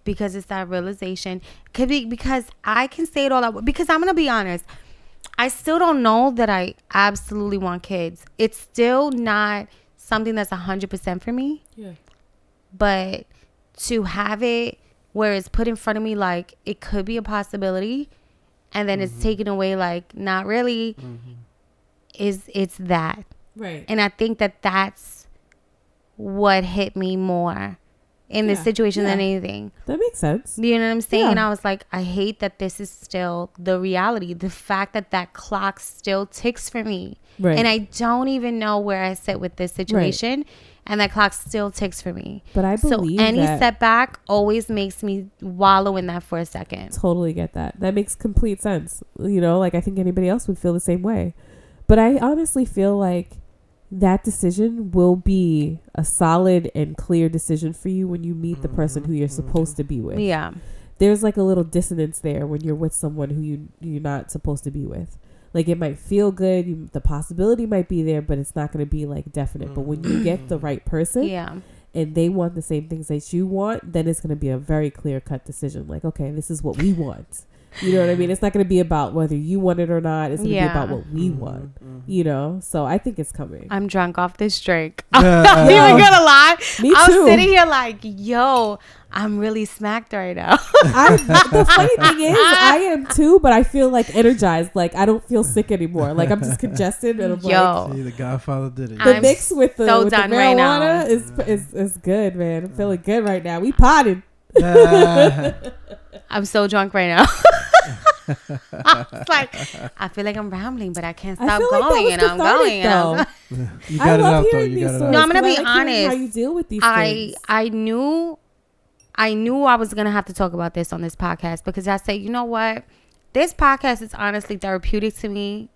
Because it's that realization. Because I can say it all out. Because I'm going to be honest. I still don't know that I absolutely want kids. It's still not something that's 100% for me. Yeah. But to have it where it's put in front of me like it could be a possibility and then it's taken away like not really, it's that. Right. And I think that that's what hit me more in this situation than anything. That makes sense. You know what I'm saying? And I was like, I hate that this is still the reality. The fact that clock still ticks for me. Right. And I don't even know where I sit with this situation. Right. And that clock still ticks for me. But I believe so any setback always makes me wallow in that for a second. Totally get that. That makes complete sense. Like I think anybody else would feel the same way. But I honestly feel like that decision will be a solid and clear decision for you when you meet the person who you're supposed to be with. Yeah. There's like a little dissonance there when you're with someone who you're not supposed to be with. Like, it might feel good. The possibility might be there, but it's not going to be like definite. But when you get the right person and they want the same things that you want, then it's going to be a very clear cut decision. Like, okay, this is what we want. You know what I mean? It's not going to be about whether you want it or not. It's going to be about what we want, So I think it's coming. I'm drunk off this drink. I'm not even going to lie. Me too. I'm sitting here like, yo, I'm really smacked right now. The funny thing is, I am too, but I feel like energized. Like, I don't feel sick anymore. Like, I'm just congested. And I'm like, see, the Godfather did it. The mix with the marijuana is good, man. I'm feeling good right now. We potted. I'm so drunk right now. It's like, I feel like I'm rambling, but I can't stop going, and I'm going. You got it out, though. No, I'm gonna be honest. How you deal with these things? I knew I was gonna have to talk about this on this podcast because I said, you know what, this podcast is honestly therapeutic to me,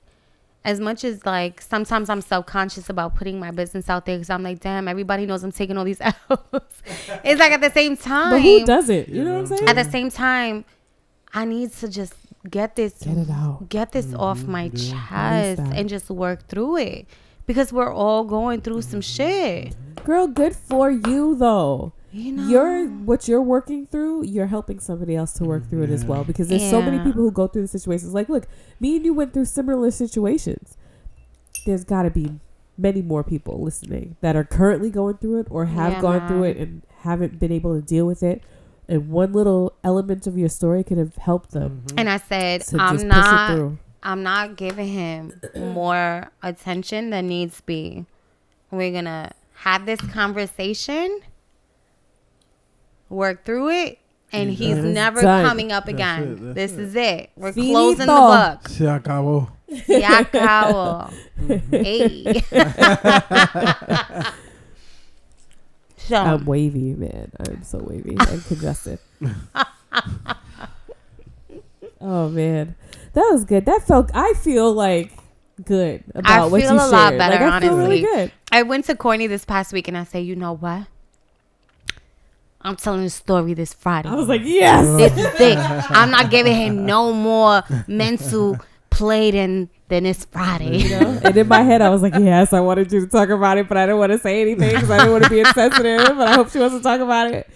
as much as like sometimes I'm self-conscious about putting my business out there because I'm like, damn, everybody knows I'm taking all these L's. It's like at the same time, but who doesn't? You know what I'm saying? At the same time, I need to just get it out, get this off my chest and just work through it because we're all going through some shit. Girl, good for you though. You know, what you're working through, you're helping somebody else to work through it as well, because there's so many people who go through the situations. Like, look, me and you went through similar situations. There's got to be many more people listening that are currently going through it or have gone through it and haven't been able to deal with it. And one little element of your story could have helped them. And I said, I'm not giving him more attention than needs be. We're going to have this conversation, work through it, and he's never coming up again. This is it. We're closing the book. Se acabó. Se acabó. Hey. So, I'm wavy, man. I'm so wavy and congested. Oh, man. That was good. I feel like good about what you shared. I feel a lot better, I honestly. feel really good. I went to Cortnie this past week and I say, you know what? I'm telling the story this Friday. I was like, yes. This is it. I'm not giving him no more mental play than this Friday. You know? And in my head, I was like, yes, I wanted you to talk about it, but I didn't want to say anything because I didn't want to be insensitive. But I hope she wants to talk about it.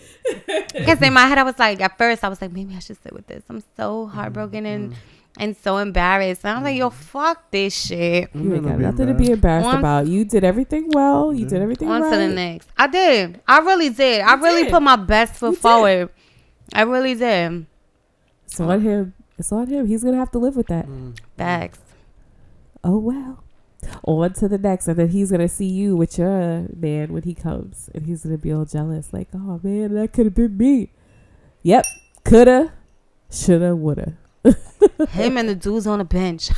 Because in my head, I was like, at first, I was like, maybe I should sit with this. I'm so heartbroken and so embarrassed. And I'm like, yo, fuck this shit. You ain't got nothing to be embarrassed about. You did everything well. You did everything right. On to the next. I did. I really did. I really put my best foot forward. I really did. It's on him. It's on him. He's going to have to live with that. Facts. Oh, well. On to the next. And then he's going to see you with your man when he comes. And he's going to be all jealous. Like, oh, man, that could have been me. Yep. Coulda, shoulda, woulda. Him and the dudes on the bench.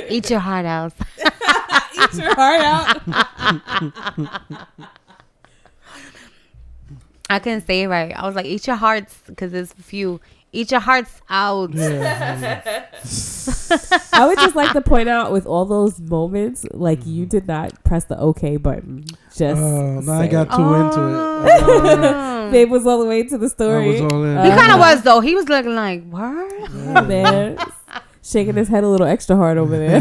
Eat your heart out. Eat your heart out. I couldn't say it right. I was like, eat your hearts, because there's a few. Eat your hearts out. Yeah. I would just like to point out, with all those moments, like, you did not press the OK button. Just now I got too into it. Babe was all the way to the story. I was all in. He kind of was, though. He was looking like, what? Yeah, man. Shaking his head a little extra hard over there.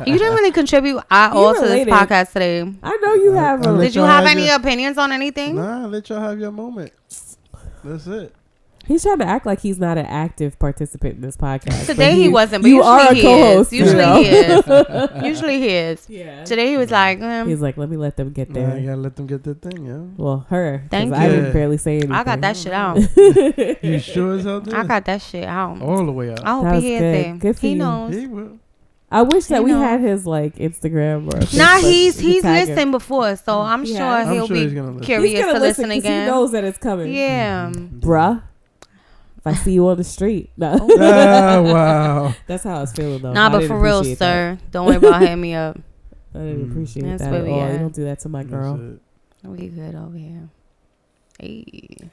You didn't really contribute at all to this podcast today. I know you have. Did you have any opinions on anything? Nah, let y'all have your moment. That's it. He's trying to act like he's not an active participant in this podcast. Today he wasn't, but you usually are a co-host. Usually he is. Usually he is. Yeah. Today he was like, he's like, let me let them get there. Nah, you gotta let them get their thing, yeah. Well, her. Thank you. I didn't barely say anything. I got that shit out. You sure as hell did? I got that shit out. All the way out. I hope he hears it. Good for he you. knows. He will. I wish that we had his like Instagram or Facebook. Nah, he's listened before, so I'm sure he'll be curious to listen again. He knows that it's coming. Yeah. Bruh. If I see you on the street. No. Wow. That's how I was feeling though. Nah, but for real, sir. Don't worry about hitting me up. I didn't appreciate That's that at all. You don't do that to my girl. We good over here. Hey.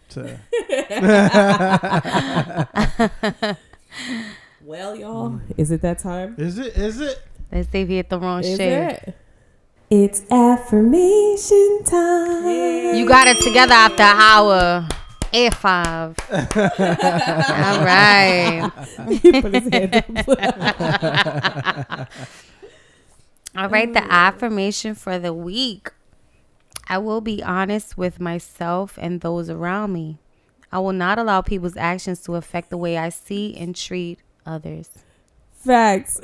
Well, y'all, is it that time? Is it? Let's see if he hit the wrong shit. It? It's affirmation time. Yeah. You got it together after an hour. A5. All right. He put his hand up. All right, the affirmation for the week. I will be honest with myself and those around me. I will not allow people's actions to affect the way I see and treat others. Facts.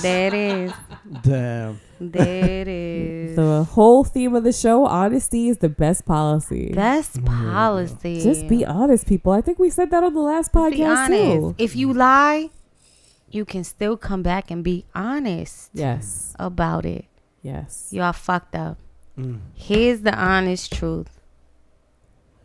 There it is. Damn. There it is. The whole theme of the show, honesty is the best policy. Best policy. Just be honest, people. I think we said that on the last podcast too. If you lie, you can still come back and be honest. Yes. About it. Yes. You are fucked up. Here's the honest truth.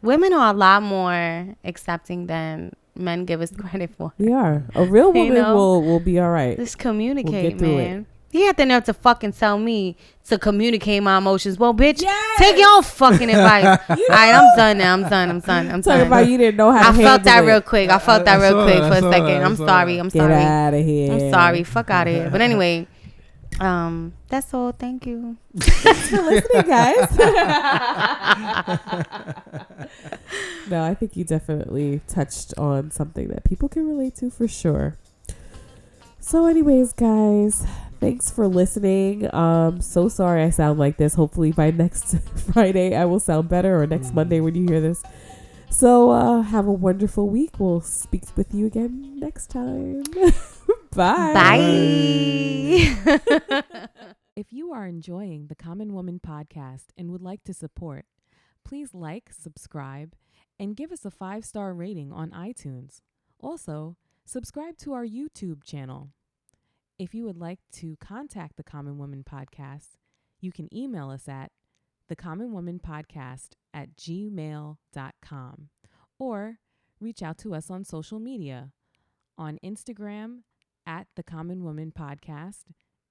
Women are a lot more accepting than men give us credit for. We are. A real woman will be all right. Just communicate, man. He had the nerve to fucking tell me to communicate my emotions. Well, bitch, take your own fucking advice. All right, I'm done now. I'm done. Talking about you didn't know how to handle it. I felt that real quick for a second. I'm sorry. Get out of here. I'm sorry. Fuck out of here. But anyway, that's all. Thank you. Thanks for listening, guys. No, I think you definitely touched on something that people can relate to for sure. So anyways, guys, thanks for listening. So sorry I sound like this. Hopefully by next Friday I will sound better, or next Monday when you hear this. So have a wonderful week. We'll speak with you again next time. Bye. Bye. If you are enjoying the Common Woman podcast and would like to support, please like, subscribe, and give us a 5-star rating on iTunes. Also, subscribe to our YouTube channel. If you would like to contact the Common Woman podcast, you can email us at thecommonwomanpodcast@gmail.com or reach out to us on social media, on Instagram @thecommonwomanpodcast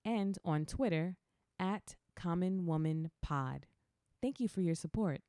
and on Twitter @commonwomanpod. Thank you for your support.